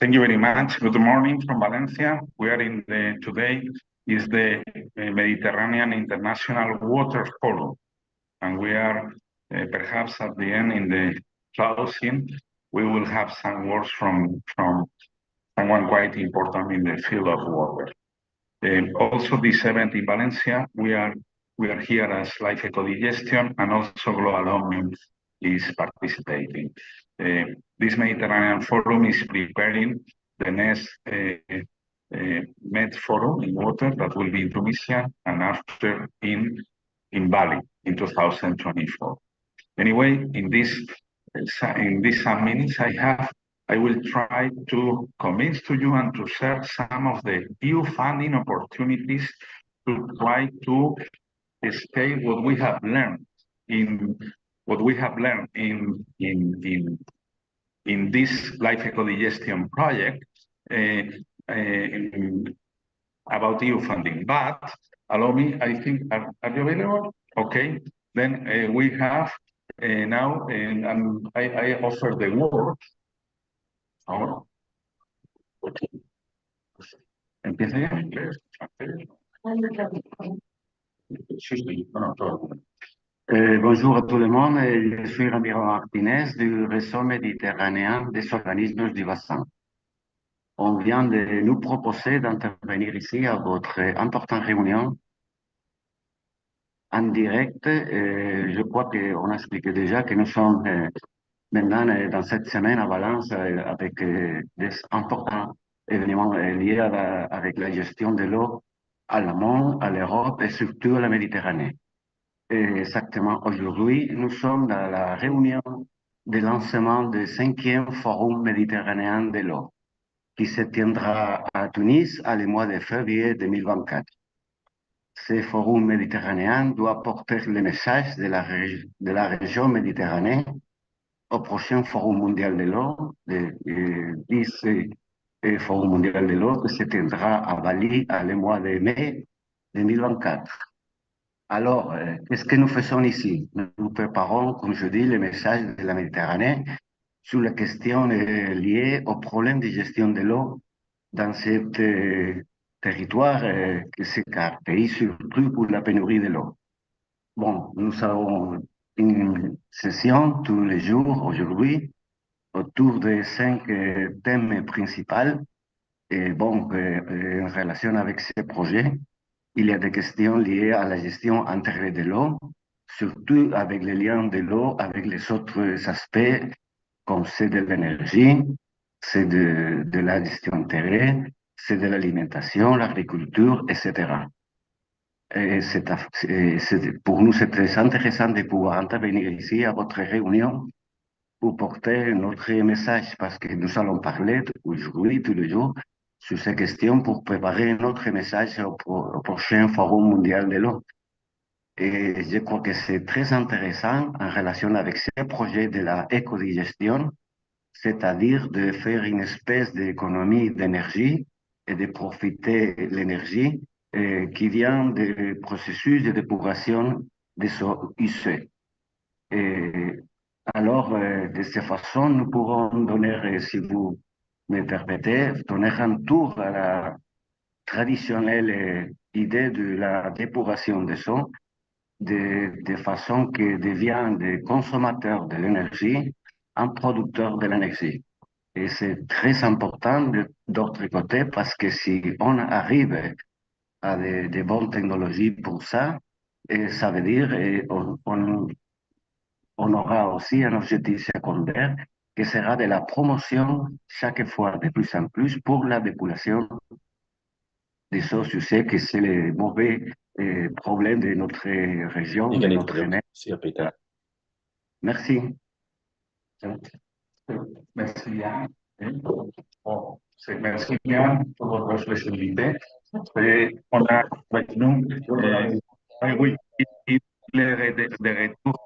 thank you very much. Good morning from Valencia. We are today is the Mediterranean International Water Forum, and we are perhaps at the end in the closing. We will have some words from someone quite important in the field of water. Also, this event in Valencia, we are here as Life ECOdigestion, and also Global Omnium is participating. This Mediterranean Forum is preparing the next Med Forum in water that will be in Tunisia and after in Bali in 2024. Anyway, in some minutes I will try to convince to you and to share some of the EU funding opportunities to try to scale what we have learned in this Life ECOdigestion project about EU funding. But allow me, I think, are you available? Okay, then we have now, and I offer the word. Oh. Okay. Empieza ya. Bonjour à tout le monde, je suis Ramiro Martinez du réseau méditerranéen des organismes du bassin. On vient de nous proposer d'intervenir ici à votre importante réunion en direct. Je crois qu'on a expliqué déjà que nous sommes maintenant dans cette semaine à Valence avec des importants événements liés avec la gestion de l'eau à l'amont, à l'Europe et surtout à la Méditerranée. Exactement, aujourd'hui, nous sommes dans la réunion de lancement du 5e Forum méditerranéen de l'eau, qui se tiendra à Tunis le mois de février 2024. Ce forum méditerranéen doit porter le message de la région Méditerranée au prochain Forum mondial de l'eau, le 10 Forum mondial de l'eau, qui se tiendra à Bali le mois de mai 2024. Alors, qu'est-ce que nous faisons ici? Nous préparons, comme je dis, le message de la Méditerranée sur la question liée au problème de gestion de l'eau dans ce territoire qui se caractérise surtout pour la pénurie de l'eau. Bon, nous avons une session tous les jours aujourd'hui autour de 5 thèmes principaux. Et bon, en relation avec ces projets, il y a des questions liées à la gestion intégrée de l'eau, surtout avec les liens de l'eau avec les autres aspects, comme c'est de l'énergie, c'est de la gestion intégrée, c'est de l'alimentation, l'agriculture, etc. Et pour nous, c'est très intéressant de pouvoir intervenir ici à votre réunion pour porter notre message, parce que nous allons parler aujourd'hui, tous les jours, sur ces questions pour préparer notre message au prochain Forum mondial de l'eau. Et je crois que c'est très intéressant en relation avec ces projets de la ECOdigestion, c'est-à-dire de faire une espèce d'économie d'énergie et de profiter de l'énergie qui vient du processus de d'épuration des eaux usées. Et alors, de cette façon, nous pourrons donner, si vous me permettez, donner un tour à la traditionnelle idée de la d'épuration des eaux, de façon que devient des consommateurs de l'énergie un producteur de l'énergie. Et c'est très important d'autre côté parce que si on arrive à de bonnes technologies pour ça, et ça veut dire on aura aussi un objectif secondaire qui sera de la promotion chaque fois de plus en plus pour la dépollution des eaux usées, que c'est le mauvais problème de notre région, de notre jeunesse. Merci. Merci bien. Merci bien pour votre flexibilité. On a avec nous, oui, de retour.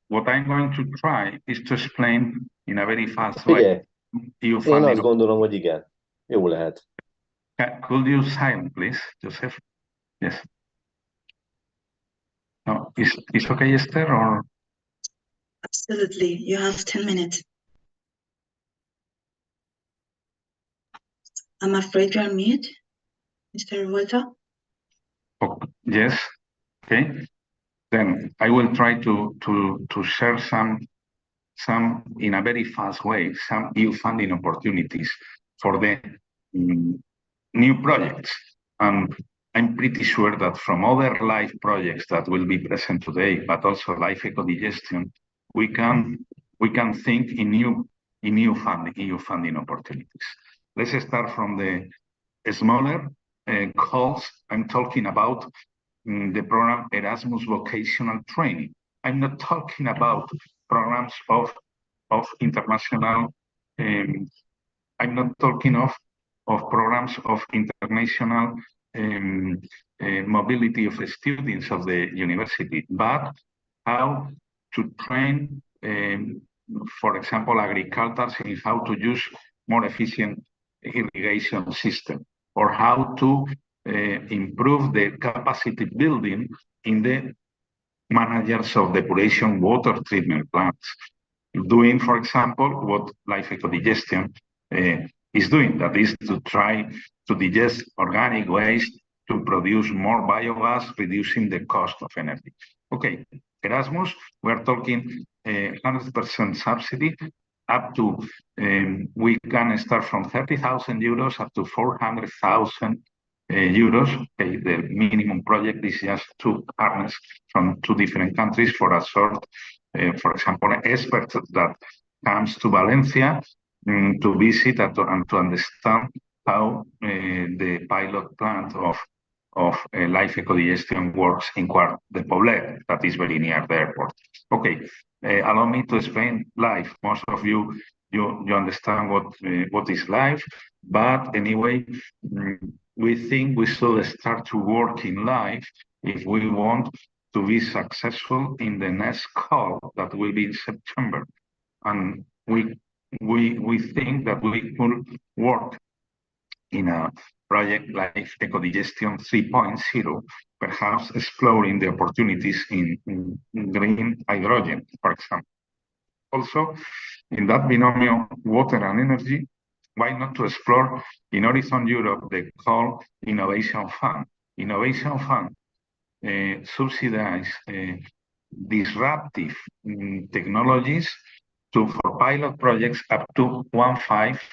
What I'm going to try is to explain in a very fast way. Én azt gondolom, hogy igen. Jó lehet. Could you silent, please, Joseph? Yes. No, is okay, Esther, or? Absolutely. You have 10 minutes. I'm afraid you're on mute, Mr. Revuelta. Oh, yes. Okay. Then I will try to share some in a very fast way, some EU funding opportunities for the new projects. And I'm pretty sure that from other live projects that will be present today, but also live ECOdigestion, we can think in new funding opportunities. Let's start from the smaller calls. I'm talking about the program Erasmus Vocational Training. I'm not talking about programs of international. I'm not talking of programs of international mobility of students of the university, but how to train, for example, agricultures in how to use more efficient irrigation system, or how to improve the capacity building in the managers of depuration water treatment plants, doing, for example, what Life ECOdigestion is doing, that is to try to digest organic waste to produce more biogas, reducing the cost of energy. Okay, Erasmus, we're talking 100% subsidy, up to, we can start from 30,000 euros up to 400,000 euros. Okay, the minimum project is just 2 partners from 2 different countries for a sort, for example, experts that comes to Valencia to visit and to understand how the pilot plant of Life ECOdigestion works in Quart de Poblet, that is very near the airport. Okay, allow me to explain Life. Most of you understand what is Life, but anyway, we think we should start to work in Life if we want to be successful in the next call that will be in September. And we think that we could work in a project like ECOdigestion 3.0, perhaps exploring the opportunities in green hydrogen, for example. Also, in that binomial water and energy, why not to explore in Horizon Europe the call Innovation Fund? Innovation Fund subsidize disruptive technologies for pilot projects up to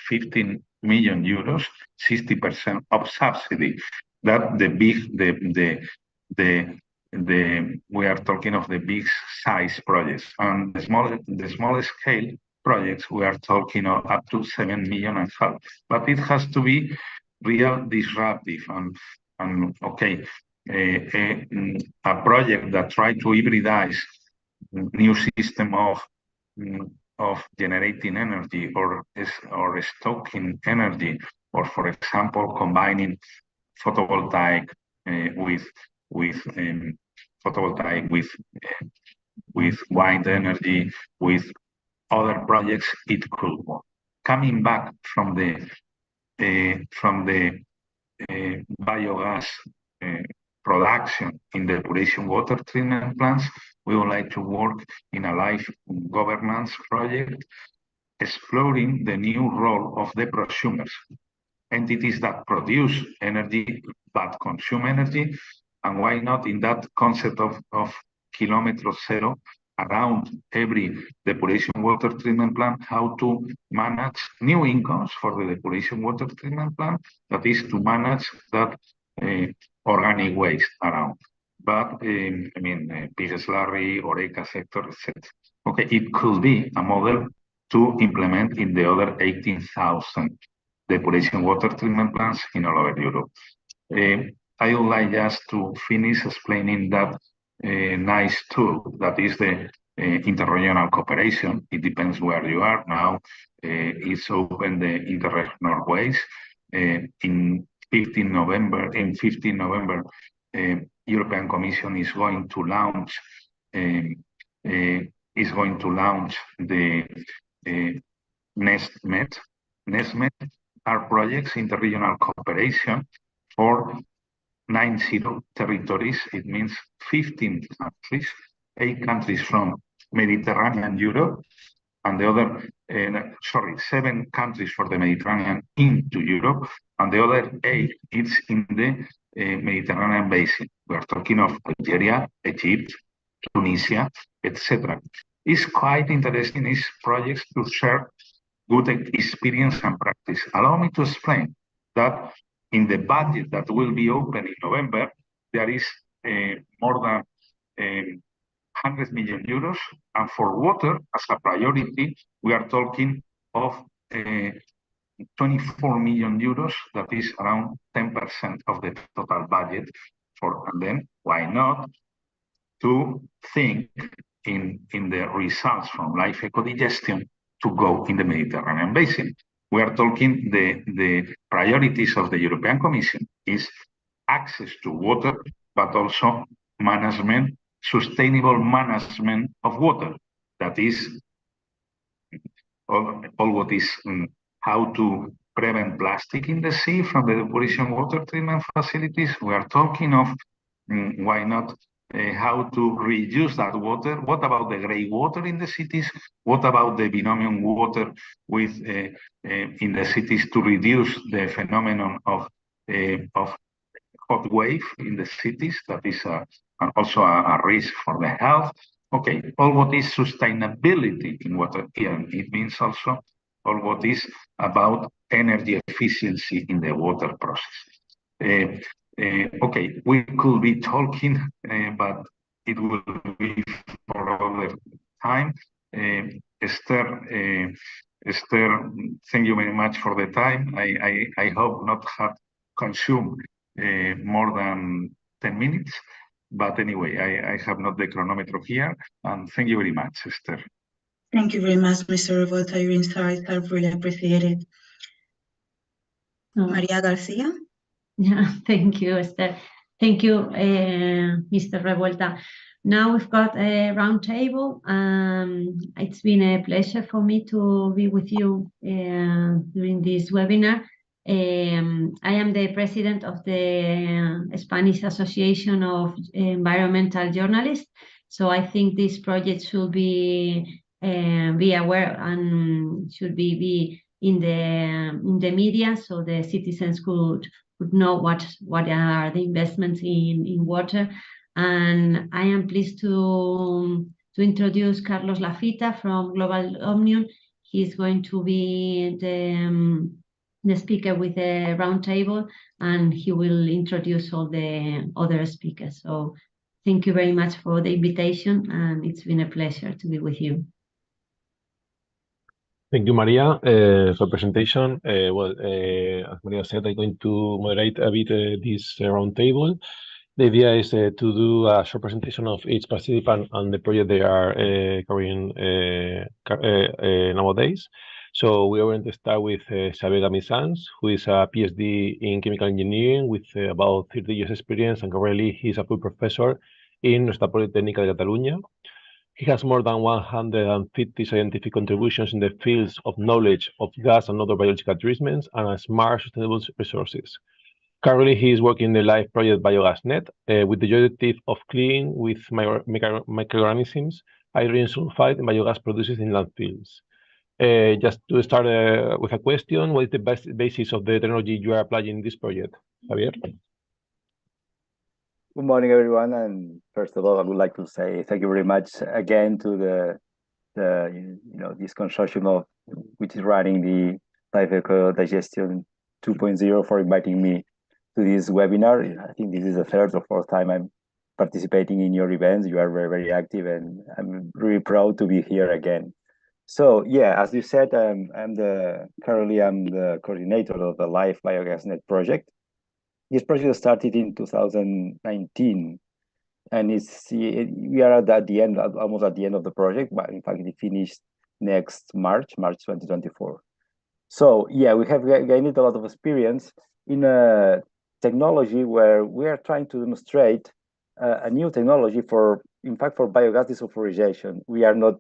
15 million euros, 60% of subsidy. That we are talking of the big size projects, and the small scale projects we are talking of up to 7 million and half. But it has to be real disruptive and okay, a project that try to hybridize new system of of generating energy or storing energy, or for example, combining photovoltaic with wind energy, with other projects, it could work. Coming back from the biogas production in depuration water treatment plants, we would like to work in a live governance project, exploring the new role of the prosumers, entities that produce energy but consume energy, and why not in that concept of kilometer zero around every depuration water treatment plant, how to manage new incomes for the depuration water treatment plant, that is to manage that organic waste around. But I mean, pig slurry, oreca sector, etc. Okay, it could be a model to implement in the other 18,000 depuration water treatment plants in all over Europe. I would like just to finish explaining that nice tool that is the interregional cooperation. It depends where you are now. It's open the Interreg Northways. In 15 November, European Commission is going to launch the NestMed. NestMed are projects interregional cooperation for 90 territories. It means 15 countries, 8 countries from Mediterranean Europe, and the other, 7 countries for the Mediterranean into Europe, and the other 8 is in the Mediterranean basin. We are talking of Algeria, Egypt, Tunisia, etc. It's quite interesting, these projects, to share good experience and practice. Allow me to explain that in the budget that will be open in November, there is more than 100 million euros, and for water as a priority, we are talking of 24 million euros, that is around 10% of the total budget. And then why not to think in the results from live ECOdigestion to go in the Mediterranean basin. We are talking the priorities of the European Commission is access to water, but also management, sustainable management of water. That is all what is how to prevent plastic in the sea from the depuration water treatment facilities. We are talking of why not how to reduce that water. What about the grey water in the cities? What about the binomial water with in the cities to reduce the phenomenon of hot wave in the cities? That is also a risk for the health. Okay, all what is sustainability in water, it means also all what is about energy efficiency in the water process. Okay, we could be talking, but it will be for other time. Esther, thank you very much for the time. I hope not have consumed more than 10 minutes. But anyway, I have not the chronometer here. And thank you very much, Esther. Thank you very much, Mr. Revolta. Your insights are really appreciated. Maria Garcia. Yeah, thank you, Esther. Thank you, Mr. Revolta. Now we've got a round table. It's been a pleasure for me to be with you during this webinar. I am the president of the Spanish Association of Environmental Journalists. So I think this project should be aware and should be in the media, so the citizens could know what are the investments in water. And I am pleased to introduce Carlos Lafita from Global Omnium. He's going to be the speaker with the roundtable, and he will introduce all the other speakers. So thank you very much for the invitation, and it's been a pleasure to be with you. Thank you, Maria, for presentation. As Maria said, I'm going to moderate a bit this roundtable. The idea is to do a short presentation of each participant and the project they are carrying nowadays. So we are going to start with Xavier Gamisans, who is a PhD in chemical engineering with about 30 years experience, and currently he is a full professor in Universitat Politècnica de Catalunya. He has more than 150 scientific contributions in the fields of knowledge of gas and other biological treatments and smart sustainable resources. Currently, he is working in the live project BiogasNet with the objective of cleaning with microorganisms hydrogen sulfide and biogas produced in landfills. Just to start with a question, what is the basis of the technology you are applying in this project, Javier? Good morning, everyone. And first of all, I would like to say thank you very much again to this consortium of which is running the Live ECOdigestion 2.0 for inviting me to this webinar. I think this is the third or fourth time I'm participating in your events. You are very, very active, and I'm really proud to be here again. So yeah, as you said, I'm the coordinator of the Live BiogasNet project. This project started in 2019, and we are at the end, almost at the end of the project, but in fact it finished next March 2024. So yeah, we have gained a lot of experience in a technology where we are trying to demonstrate a new technology for biogas desulfurization. We are not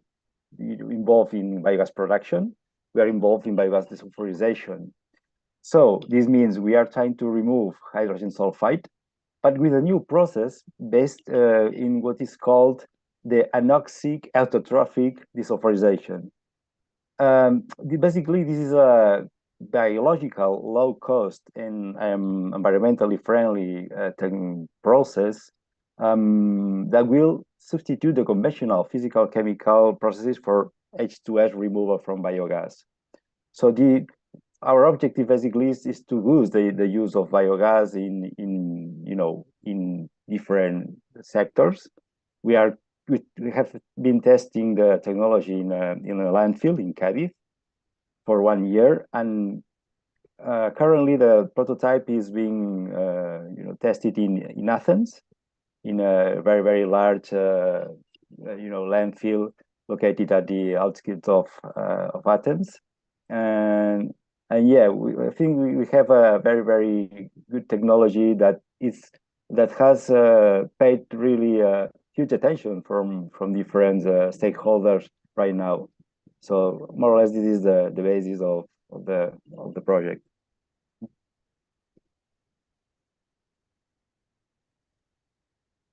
involved in biogas production. We are involved in biogas desulfurization. So this means we are trying to remove hydrogen sulfide, but with a new process based in what is called the anoxic autotrophic desulfurization. Basically, this is a biological, low-cost, and environmentally friendly process that will substitute the conventional physical-chemical processes for H2S removal from biogas. So our objective basically is to boost the use of biogas in different sectors. We have been testing the technology in a landfill in Cadiz for 1 year, and currently the prototype is being tested in Athens, in a very, very large landfill located at the outskirts of Athens. And yeah, I think we have a very, very good technology that has paid really huge attention from different stakeholders right now. So more or less, this is the basis of the project.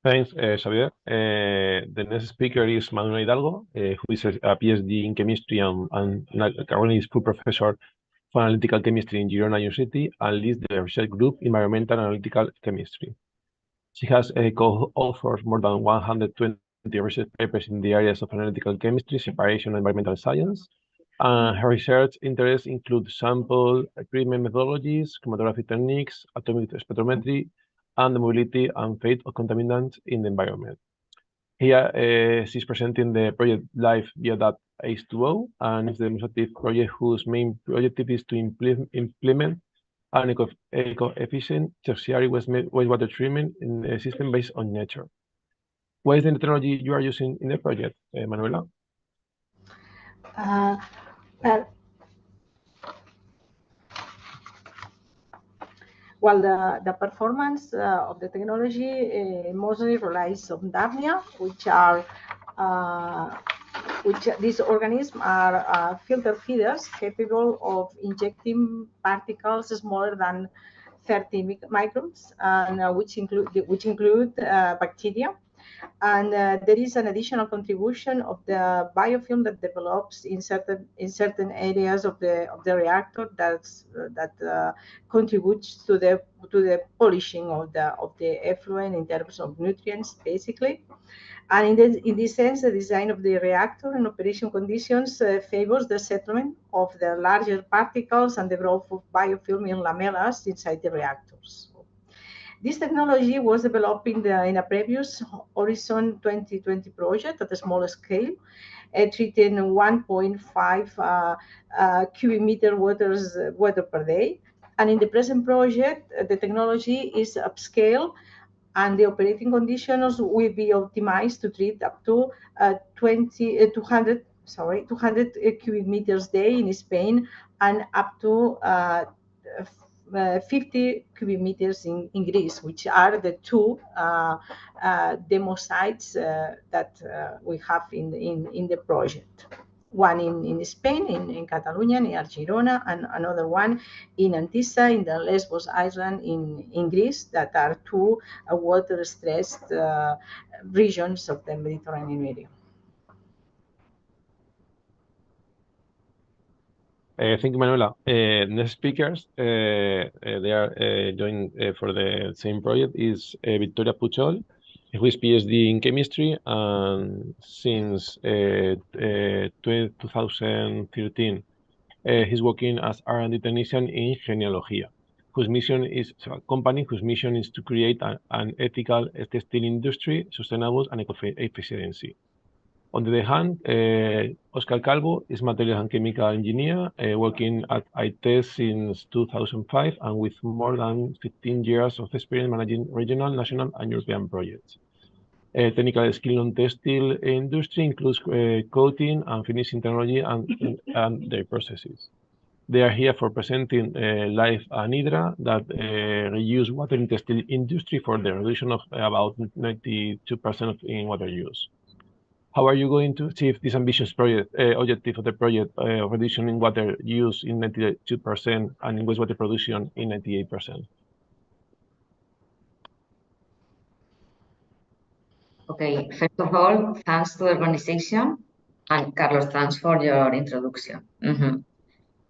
Thanks, Xavier. The next speaker is Manuel Hidalgo, who is a PhD in chemistry and currently is full professor for analytical chemistry in Girona University and leads the research group Environmental Analytical Chemistry. She has co-authored more than 120 research papers in the areas of analytical chemistry, separation, and environmental science. Her research interests include sample treatment methodologies, chromatography techniques, atomic spectrometry, and the mobility and fate of contaminants in the environment. Here, she's presenting the project Live Biodat H2O, and it's the demonstrative project whose main objective is to implement an eco-efficient tertiary wastewater treatment in a system based on nature. What is the technology you are using in the project, Manuela? Well, the performance of the technology mostly relies on Darnia, which these organisms are filter feeders capable of injecting particles smaller than 30 microns, and which include bacteria. And there is an additional contribution of the biofilm that develops in certain areas of the reactor that contributes to the polishing of the effluent in terms of nutrients, basically. And in this sense, the design of the reactor and operation conditions favors the settlement of the larger particles and the growth of biofilm in lamellas inside the reactors. This technology was developed in a previous Horizon 2020 project at a smaller scale, treating 1.5 cubic meter water per day. And in the present project, the technology is upscale and the operating conditions will be optimized to treat up to 200 cubic meters a day in Spain and up to 50 cubic meters in Greece, which are the two demo sites that we have in the project. One in Spain, in Catalonia, near Girona, and another one in Antissa, in the Lesbos Island in Greece, that are two water-stressed regions of the Mediterranean area. Thank you, Manuela. Next speakers, they are joining for the same project is Victoria Puchol, who is PhD in chemistry, and since 2013, he's working as R&D technician in Genealogía, whose mission is a company whose mission is to create an ethical textile industry, sustainable and eco-efficiency. On the other hand, Oscar Calvo is materials and chemical engineer, working at ITES since 2005 and with more than 15 years of experience managing regional, national, and European projects. Technical skill on textile industry includes coating and finishing technology and their processes. They are here for presenting Life Anhydra that reuse water in textile industry for the reduction of about 92% in water use. How are you going to achieve this ambitious project objective of the project of reduction in water use in 92% and in wastewater production in 98%? Okay, first of all, thanks to the organization, and Carlos, thanks for your introduction.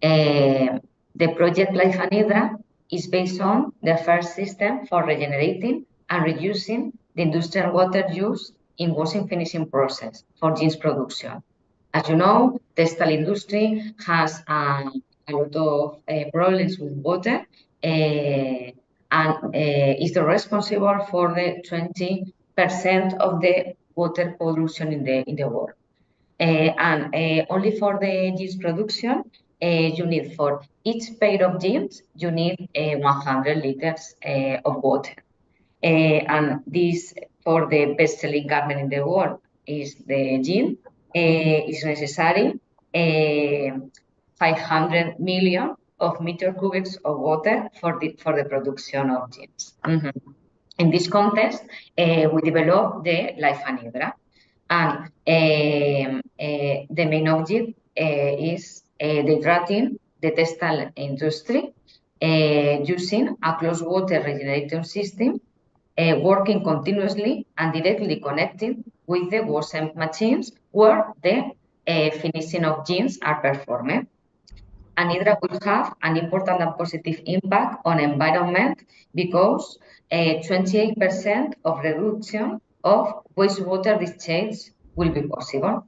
The project Life Anhydra is based on the first system for regenerating and reducing the industrial water use in washing finishing process for jeans production. As you know, the textile industry has a lot of problems with water and is the responsible for the 20% of the water pollution in the world. Only for the jeans production, you need for each pair of jeans, you need 100 liters of water. And this, for the best-selling garment in the world, is the jean, is necessary 500 million of meter cubics of water for the production of jeans. In this context, we developed the Life Anhydra, and the main object is hydrating the textile industry using a closed water regenerating system, working continuously and directly connecting with the washing machines where the finishing of jeans are performed. Anhydra will have an important and positive impact on environment because 28% of reduction of wastewater discharge will be possible.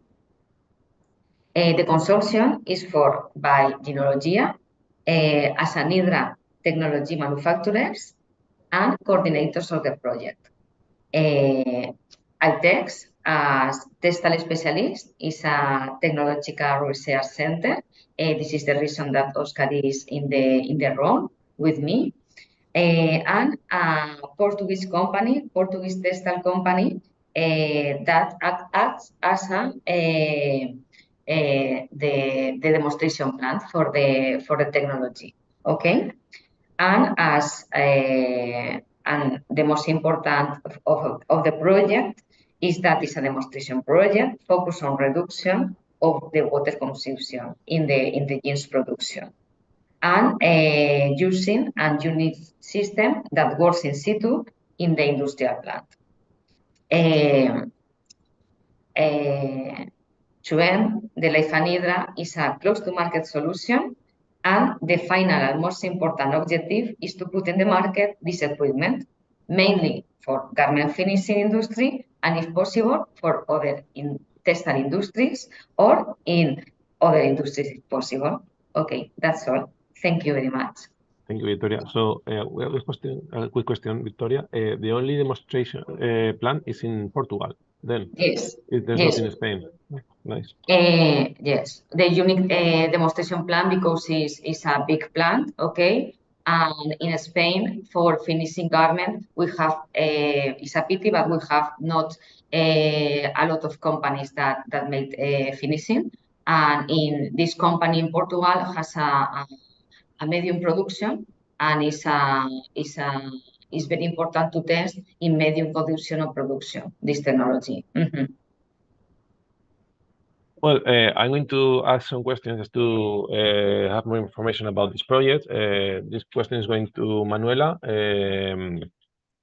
The consortium is formed by Genealogía as Anhydra technology manufacturers and coordinators of the project. ITEX, as textile specialist, is a technological research center. This is the reason that Oscar is in the room with me. And a Portuguese company, Portuguese textile company, that acts as the demonstration plant for the technology. Okay. And as and the most important of the project is that it's a demonstration project focused on reduction of the water consumption in the jeans production, and using a unique system that works in situ in the industrial plant. To end, the Life Anhydra is a close-to-market solution, and the final and most important objective is to put in the market this equipment, mainly for garment finishing industry, and if possible, for other textile industries or in other industries if possible. Okay, that's all. Thank you very much. Thank you, Victoria. So we have a quick question, Victoria. The only demonstration plant is in Portugal. Then yes, there's yes. not in Spain. Nice. Yes, the unique demonstration plant because it's a big plant, okay, And in Spain, for finishing garment, we have, it's a pity, but we have not a lot of companies that make finishing. And in this company in Portugal has a medium production, and it's very important to test in medium production or production, this technology. Well, I'm going to ask some questions to have more information about this project. This question is going to Manuela.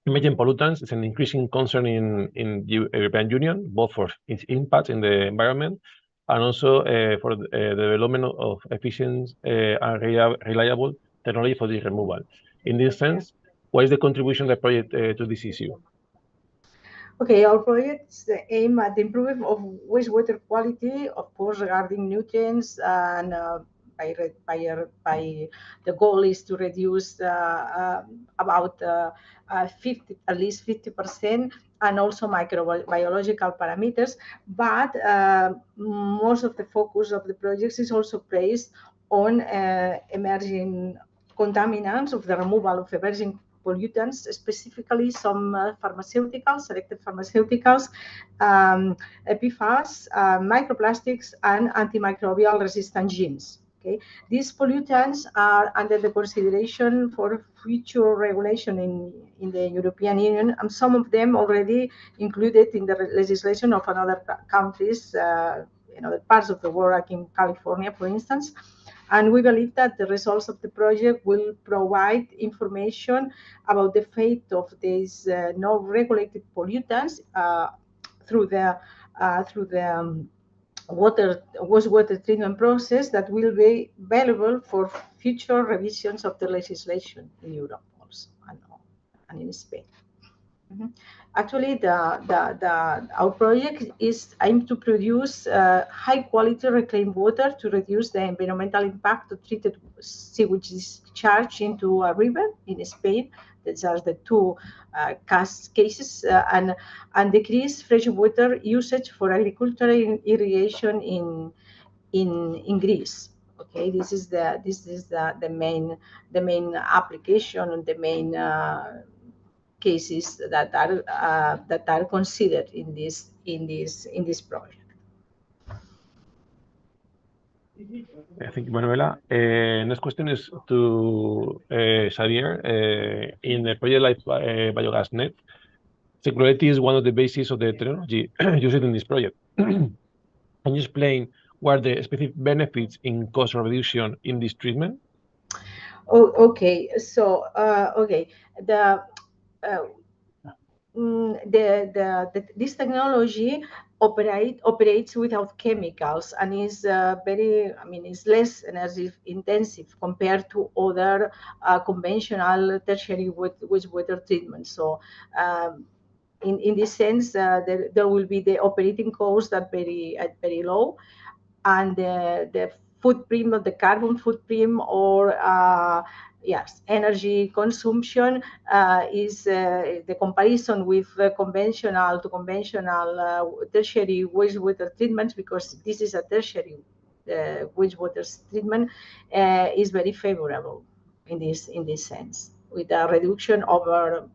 Emerging pollutants is an increasing concern in the European Union, both for its impact in the environment and also for the development of efficient and reliable technology for the removal. In this sense, what is the contribution of the project to this issue? Okay, our projects aim at the improvement of wastewater quality, of course, regarding nutrients, and by the goal is to reduce about at least 50%, and also microbiological parameters. But most of the focus of the projects is also placed on emerging contaminants, of the removal of emerging pollutants, specifically some pharmaceuticals, selected pharmaceuticals, PFAS, microplastics, and antimicrobial resistant genes. Okay, these pollutants are under the consideration for future regulation in the European Union, and some of them already included in the legislation of other countries, in other parts of the world, like in California, for instance. And we believe that the results of the project will provide information about the fate of these non-regulated pollutants through the wastewater treatment process that will be available for future revisions of the legislation in Europe also, and in Spain. Actually, our project is aimed to produce high-quality reclaimed water to reduce the environmental impact of treated sewage discharge into a river in Spain. These are the two cases, and decrease freshwater usage for agricultural irrigation in Greece. Okay, this is the main application and the main cases that are considered in this project. Thank you, Manuela. Next question is to Xavier. In the project like Biogas Net, circularity is one of the bases of the technology used in this project. Can you explain what are the specific benefits in cost reduction in this treatment? Oh, okay. So, this technology operates without chemicals and is is less energy intensive compared to other conventional tertiary wastewater treatment. So in this sense, there will be the operating costs that very low, and the footprint of the carbon footprint or yes, energy consumption is the comparison with conventional tertiary wastewater treatments, because this is a tertiary wastewater treatment, is very favorable in this sense, with a reduction over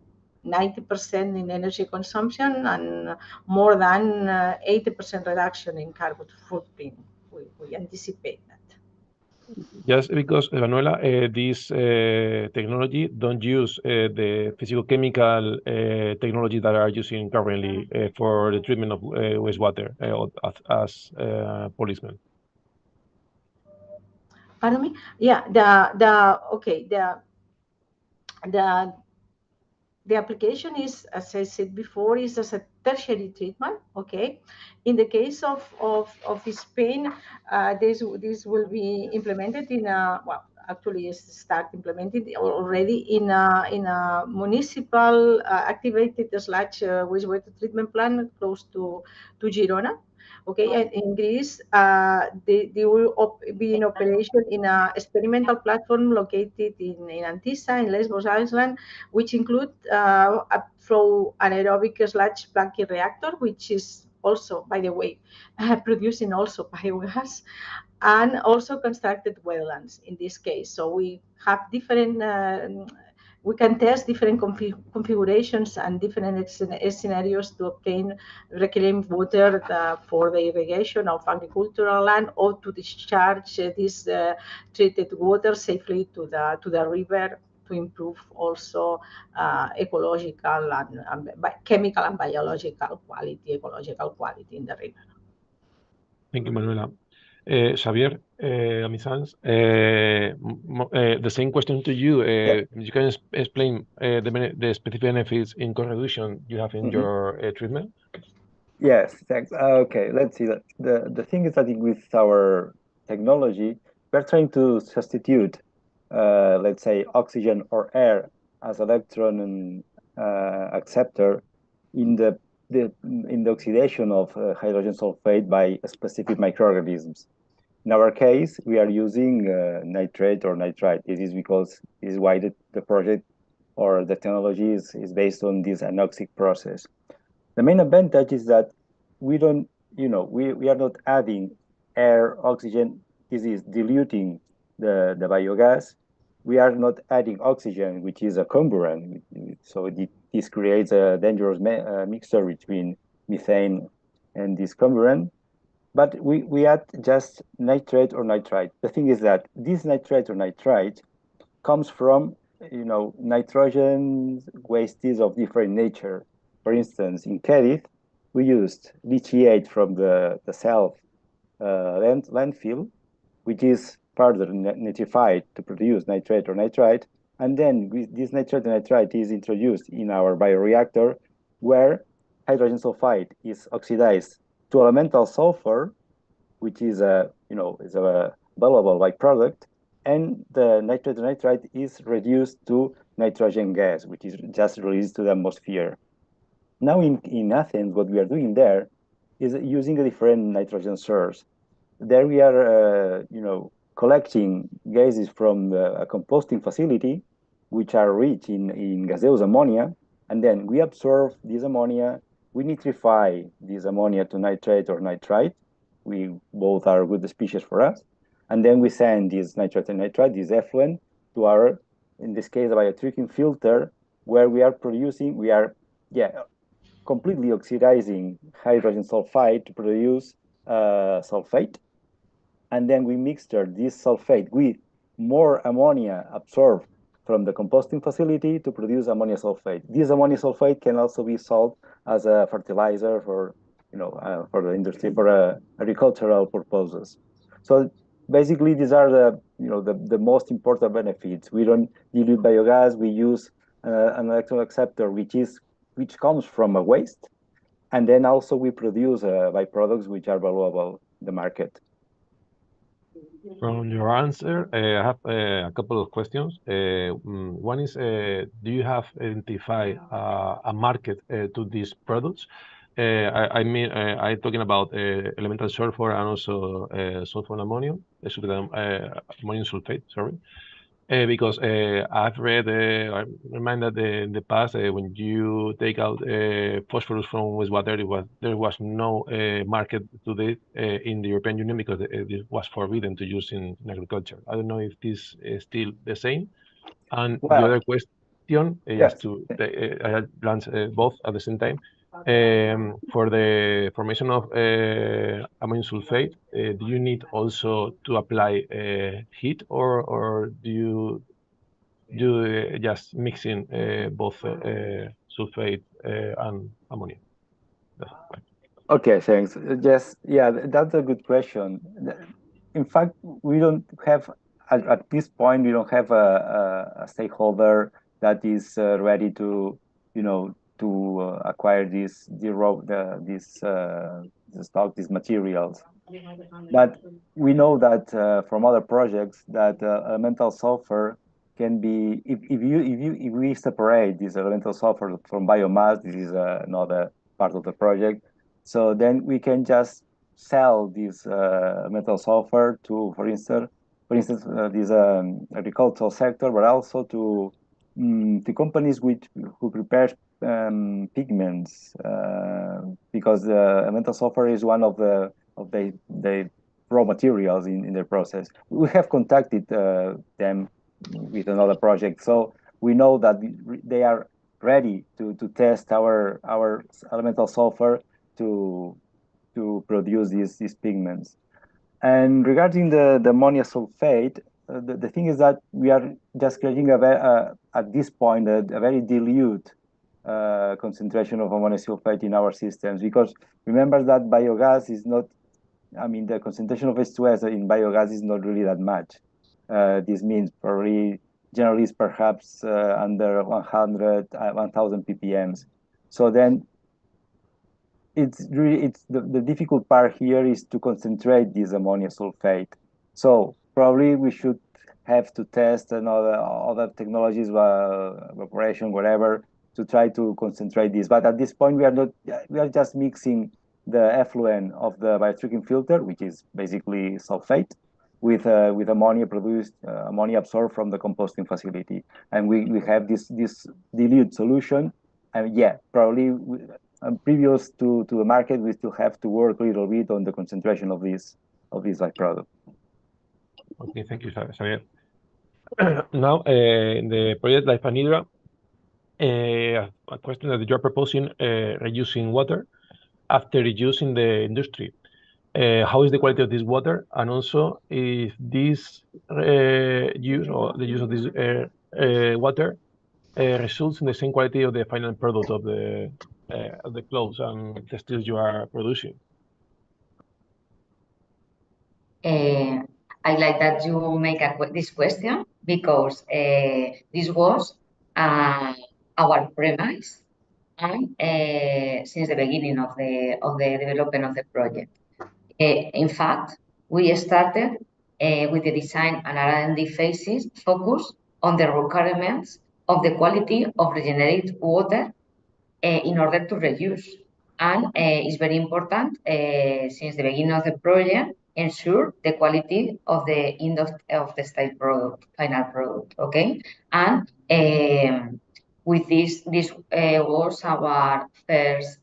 90% in energy consumption and more than 80% reduction in carbon footprint. We anticipate that. Just because, Manuela, this technology don't use the physicochemical technology that are using currently for the treatment of wastewater as policemen. Pardon me? Yeah, the application is, as I said before, is as a tertiary treatment. Okay, in the case of Spain, this will be implemented in a, well, actually is start implemented already in a municipal activated sludge wastewater treatment plant close to Girona. Okay, and in Greece, they will be in operation in an experimental platform located in Antissa, in Lesbos Island, which include a flow anaerobic sludge planking reactor, which is also, by the way, producing also biogas, and also constructed wetlands in this case. So we have different, we can test different configurations and different scenarios to obtain reclaimed water for the irrigation of agricultural land, or to discharge this treated water safely to the river, to improve also ecological and chemical and biological quality, ecological quality in the river. Thank you, Manuela. Xavier, Amizans, the same question to you. You can explain the specific benefits in co-reduction you have in your treatment? Yes, thanks. Okay, let's see. The thing is that with our technology, we're trying to substitute, let's say, oxygen or air as electron acceptor in the oxidation of hydrogen sulfate by specific microorganisms. In our case, we are using nitrate or nitrite. This is why the project or the technology is based on this anoxic process. The main advantage is that we don't, we are not adding air, oxygen. This is diluting the biogas. We are not adding oxygen, which is a comburant. So this creates a dangerous mixture between methane and this comburant. But we add just nitrate or nitrite. The thing is that this nitrate or nitrite comes from, nitrogen wastes of different nature. For instance, in Cadiz, we used leachate from the South landfill, which is further nitrified to produce nitrate or nitrite. And then this nitrate or nitrite is introduced in our bioreactor, where hydrogen sulfide is oxidized to elemental sulfur, which is a valuable byproduct, and the nitrate or nitrite is reduced to nitrogen gas, which is just released to the atmosphere. Now in Athens, what we are doing there is using a different nitrogen source. There we are, collecting gases from a composting facility, which are rich in gaseous ammonia, and then we absorb this ammonia, we nitrify this ammonia to nitrate or nitrite. We both are good species for us. And then we send this nitrate and nitrite, this effluent, to our, in this case, a biotreating filter, where we are completely oxidizing hydrogen sulfide to produce sulfate. And then we mixture this sulfate with more ammonia absorbed from the composting facility to produce ammonia sulfate. This ammonia sulfate can also be sold as a fertilizer for the industry, for agricultural purposes. So basically, these are the most important benefits. We don't dilute biogas. We use an electron acceptor, which comes from a waste, and then also we produce byproducts which are valuable in the market. From your answer, I have a couple of questions. One is, do you have identified a market to these products? I mean, I'm talking about elemental sulfur and also sulfur and ammonium, ammonium sulfate, sorry. Because I've read, I remind that in the past, when you take out phosphorus from wastewater, there was no market to this in the European Union because it was forbidden to use in agriculture. I don't know if this is still the same. And the other question, just to glance both at the same time, for the formation of ammonium sulfate, do you need also to apply heat, or do you do just mixing both sulfate and ammonia? Okay, thanks. That's a good question. In fact, we don't have at this point, we don't have a stakeholder that is ready to acquire these materials. But we know that from other projects that elemental sulfur can be, if we separate this elemental sulfur from biomass, this is another part of the project. So then we can just sell this metal sulfur to, for instance, this agricultural sector, but also to companies who prepare pigments because elemental sulfur is one of the raw materials in the process. We have contacted them with another project, so we know that they are ready to test our elemental sulfur to produce these pigments. And regarding the ammonia sulfate, the thing is that we are just creating at this point a very dilute concentration of ammonia sulfate in our systems, because remember that biogas is not, I mean, the concentration of H2S in biogas is not really that much. This means probably generally is perhaps under 100, 1000 ppms. So then it's the difficult part here is to concentrate this ammonia sulfate. So probably we should have to test other technologies, evaporation, whatever, to try to concentrate this. But at this point, we are just mixing the effluent of the biotreating filter, which is basically sulfate, with ammonia produced, ammonia absorbed from the composting facility, and we have this dilute solution. And yeah, probably previous to the market, we still have to work a little bit on the concentration of this byproduct. Okay, thank you, Xavier. Now, in the project Life Anhydra, a question that you are proposing reusing water after reusing the industry. How is the quality of this water, and also if this use or the use of this water results in the same quality of the final product of the clothes and textiles you are producing? I like that you make this question, because this was our premise and since the beginning of the development of the project. In fact, we started with the design and R&D phases focused on the requirements of the quality of regenerated water in order to reduce. And it's very important since the beginning of the project, ensure the quality of the end of the style product, final product, okay? And with this was our first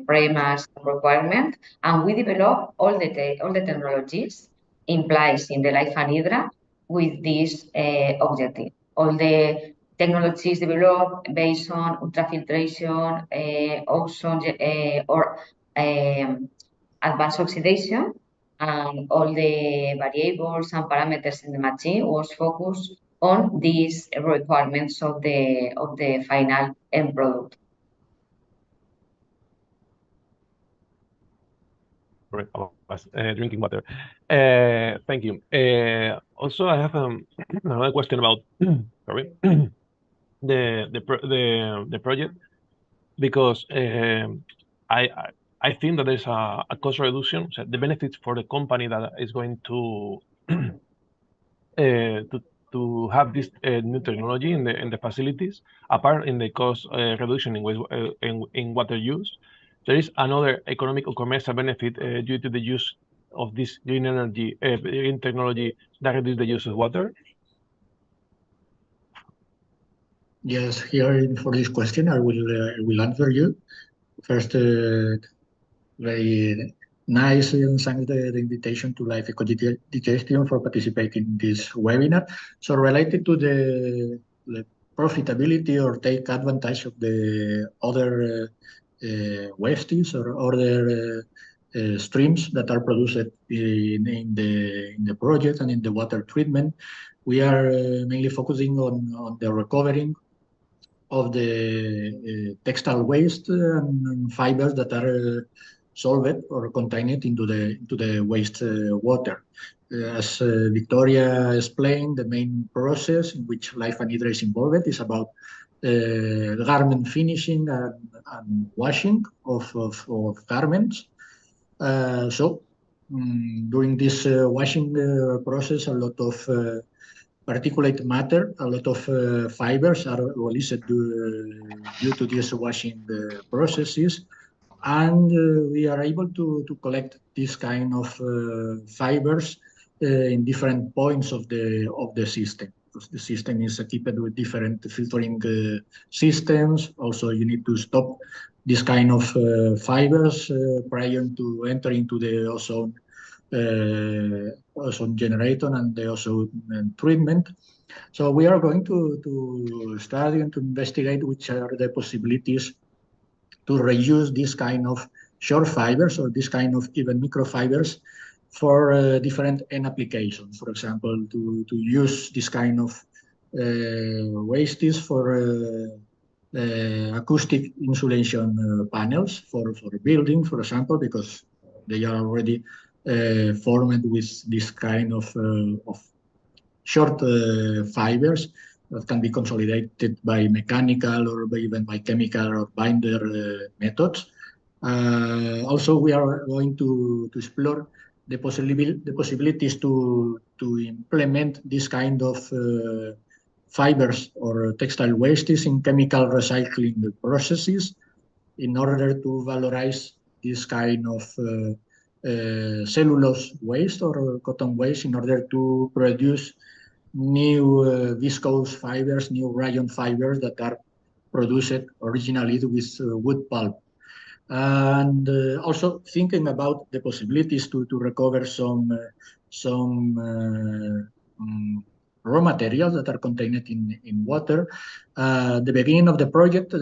premise requirement, and we developed all the technologies in place in the Life Anhydra with this objective. All the technologies developed based on ultrafiltration, ozone, or advanced oxidation, and all the variables and parameters in the machine was focused on these requirements of the final end product. Drinking water. Thank you. Also, I have another question about sorry, the project, because I think that there's a cost reduction. So the benefits for the company that is going to have this new technology in the facilities, apart in the cost reduction in water use. There is another economic or commercial benefit due to the use of this green energy, green technology that reduces the use of water. Yes, here for this question, I will answer you. First, very nice and thanks the invitation to Life ECOdigestion for participating in this webinar. So related to the profitability or take advantage of the other wastes or other streams that are produced in the project and in the water treatment, we are mainly focusing on the recovering of the textile waste and fibers that are solved or contained into the waste water. As Victoria explained, the main process in which Life Anhydra is involved is about garment finishing and washing of garments. During this washing process, a lot of particulate matter, a lot of fibers are released due to these washing processes, and we are able to collect this kind of fibers in different points of the system. because the system is equipped with different filtering systems. Also, you need to stop this kind of fibers prior to entering to the ozone generator and the ozone treatment. So we are going to study and to investigate which are the possibilities to reuse this kind of short fibers or this kind of even microfibers for different end applications. For example, to use this kind of wastes for acoustic insulation panels for building, for example, because they are already formed with this kind of short fibers that can be consolidated by mechanical or even by chemical or binder methods. Also, we are going to explore the possibilities to implement this kind of fibers or textile wastes in chemical recycling processes in order to valorize this kind of cellulose waste or cotton waste in order to produce new viscose fibers, new rayon fibers that are produced originally with wood pulp. And also thinking about the possibilities to recover some raw materials that are contained in water. The beginning of the project,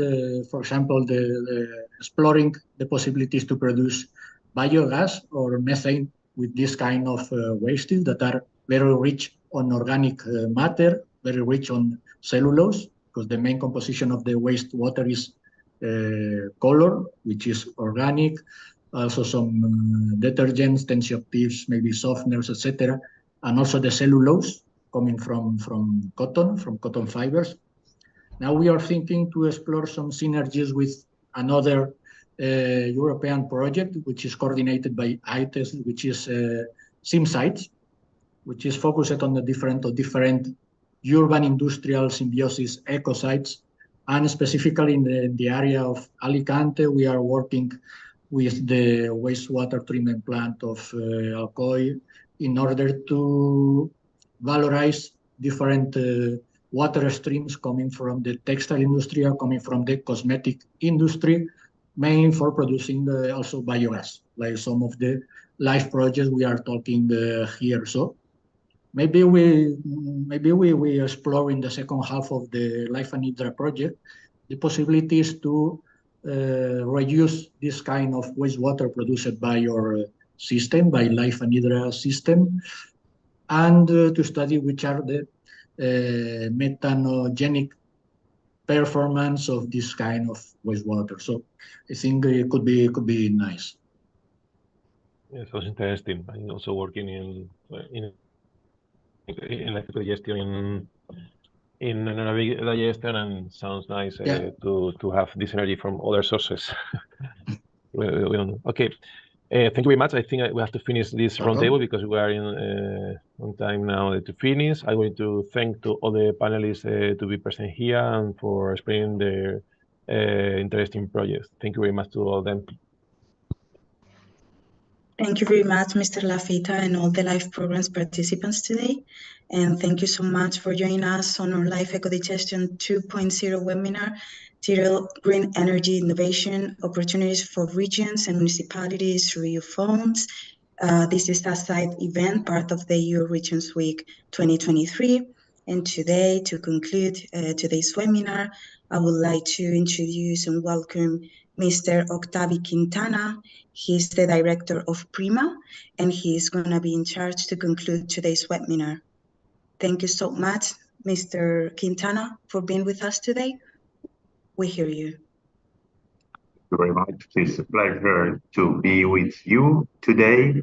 for example, the exploring the possibilities to produce biogas or methane with this kind of wastes that are very rich on organic matter, very rich on cellulose, because the main composition of the wastewater is color, which is organic, also some detergents, tensioactives, maybe softeners, etc., and also the cellulose coming from cotton fibers. Now we are thinking to explore some synergies with another European project, which is coordinated by ITES, which is SimSites, which is focused on the different urban industrial symbiosis ecosites. And specifically in the area of Alicante, we are working with the wastewater treatment plant of Alcoy in order to valorize different water streams coming from the textile industry, coming from the cosmetic industry, mainly for producing also biogas, like some of the live projects we are talking here. So maybe we explore in the second half of the Life and Hydra project the possibilities to reuse this kind of wastewater produced by your system, by Life and Hydra system, and to study which are the methanogenic performance of this kind of wastewater. So I think it could be nice. Yeah, sounds interesting. I'm also working in ECOdigestion in anaerobic digestion, and sounds nice to have this energy from other sources. we don't know. Okay. Thank you very much. I think we have to finish this roundtable because we are on time now to finish. I want to thank to all the panelists to be present here and for explaining their interesting projects. Thank you very much to all of them. Thank you very much, Mr. Lafita, and all the live programs participants today. And thank you so much for joining us on our Live ECOdigestion 2.0 webinar, titled Green Energy Innovation, Opportunities for Regions and Municipalities through EU Funds. This is a side event, part of the EURegionsWeek 2023. And today, to conclude today's webinar, I would like to introduce and welcome Mr. Octavi Quintana. He's the director of PRIMA, and he's going to be in charge to conclude today's webinar. Thank you so much, Mr. Quintana, for being with us today. We hear you. Thank you very much. It's a pleasure to be with you today.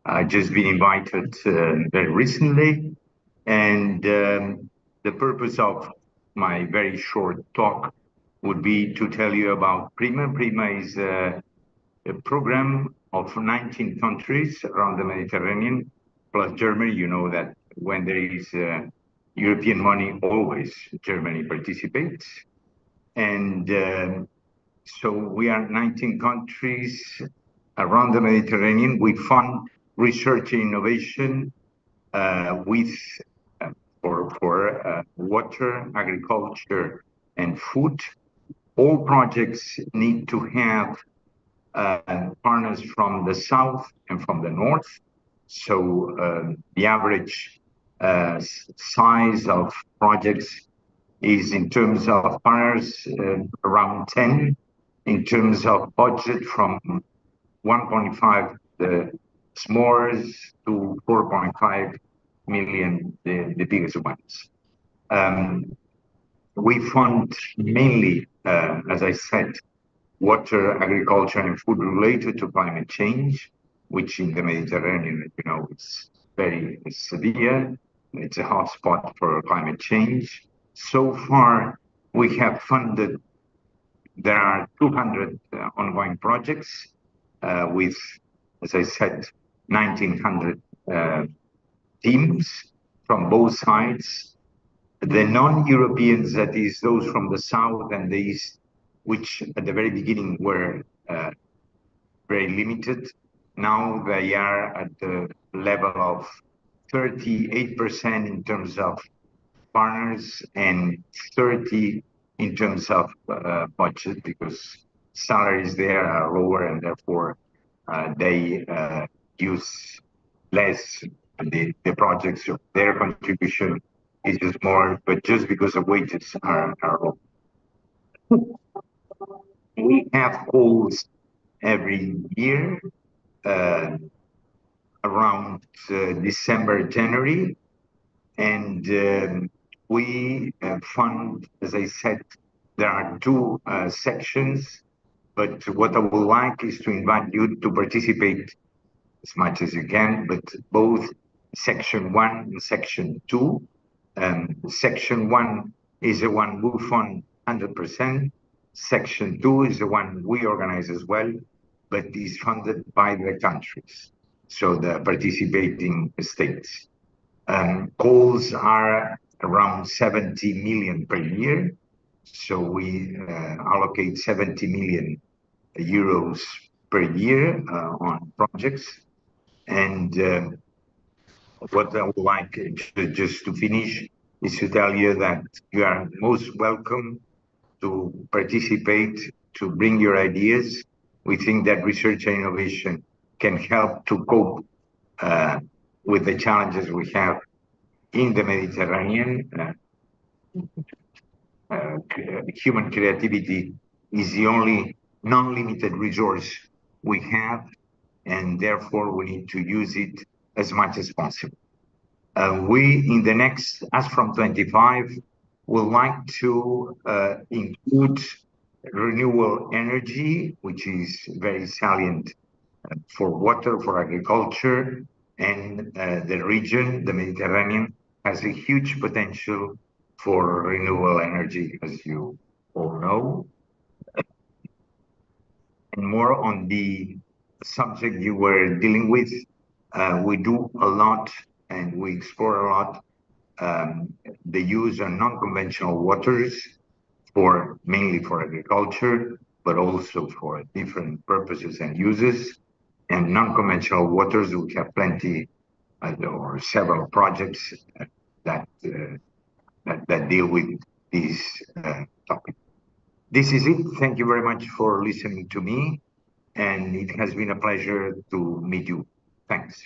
I've just been invited very recently, and the purpose of my very short talk would be to tell you about PRIMA. PRIMA is a program of 19 countries around the Mediterranean, plus Germany. You know that when there is European money, always Germany participates. And so we are 19 countries around the Mediterranean. We fund research and innovation for water, agriculture, and food. All projects need to have partners from the south and from the north. So the average size of projects is, in terms of partners, around 10. In terms of budget, from 1.5 the smallest to 4.5 million, the biggest ones. We fund mainly, as I said, water, agriculture, and food related to climate change, which in the Mediterranean, you know, it's very severe. It's a hotspot for climate change. So far, we have funded, there are 200 ongoing projects with, as I said, 1,900 teams from both sides. The non-Europeans, that is those from the south and the east, which at the very beginning were very limited, now they are at the level of 38% in terms of partners and 30 in terms of budget, because salaries there are lower and therefore they use less the projects. So their contribution is just more, but just because the wages are low. We have calls every year around December, January, and we fund, as I said, there are two sections, but what I would like is to invite you to participate as much as you can, but both section 1 and section 2. Section 1 is the one we fund 100%. Section 2 is the one we organize as well, but is funded by the countries, so the participating states. Calls are around 70 million per year, so we allocate 70 million euros per year on projects. And what I would like just to finish is to tell you that you are most welcome to participate, to bring your ideas. We think that research and innovation can help to cope with the challenges we have in the Mediterranean. Human creativity is the only non-limited resource we have, and therefore we need to use it as much as possible. We, in the next, as from 25, would like to include renewable energy, which is very salient for water, for agriculture, and the region, the Mediterranean, has a huge potential for renewable energy, as you all know. And more on the subject you were dealing with, we do a lot and we explore a lot the use of non-conventional waters, mainly for agriculture, but also for different purposes and uses. And non-conventional waters, we have plenty or several projects that deal with this topic. This is it. Thank you very much for listening to me, and it has been a pleasure to meet you. Thanks.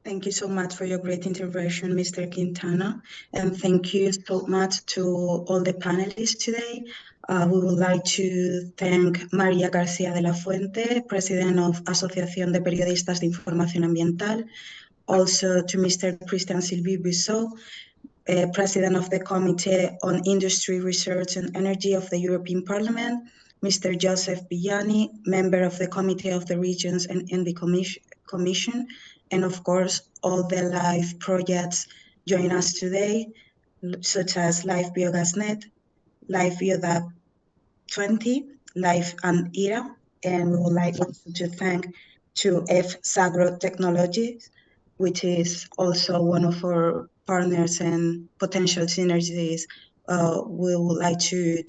Thank you so much for your great intervention, Mr. Quintana, and thank you so much to all the panelists today. We would like to thank María García de la Fuente, President of Asociación de Periodistas de Información Ambiental, also to Mr. Christian Sylvie Busseau, President of the Committee on Industry, Research and Energy of the European Parliament, Mr. Joseph Villani, Member of the Committee of the Regions and Envy Commission, and of course, all the live projects join us today, such as Live BiogasNet, Live BioDAP 20, Live and ERA, and we would like also to thank to F-Sagro Technologies, which is also one of our partners and potential synergies we would like to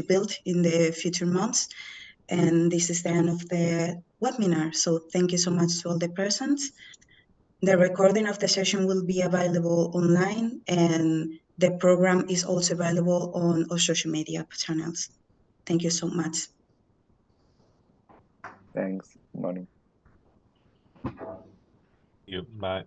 build in the future months. And this is the end of the webinar. So thank you so much to all the persons. The recording of the session will be available online, and the program is also available on our social media channels. Thank you so much. Thanks. Good morning. You. Bye.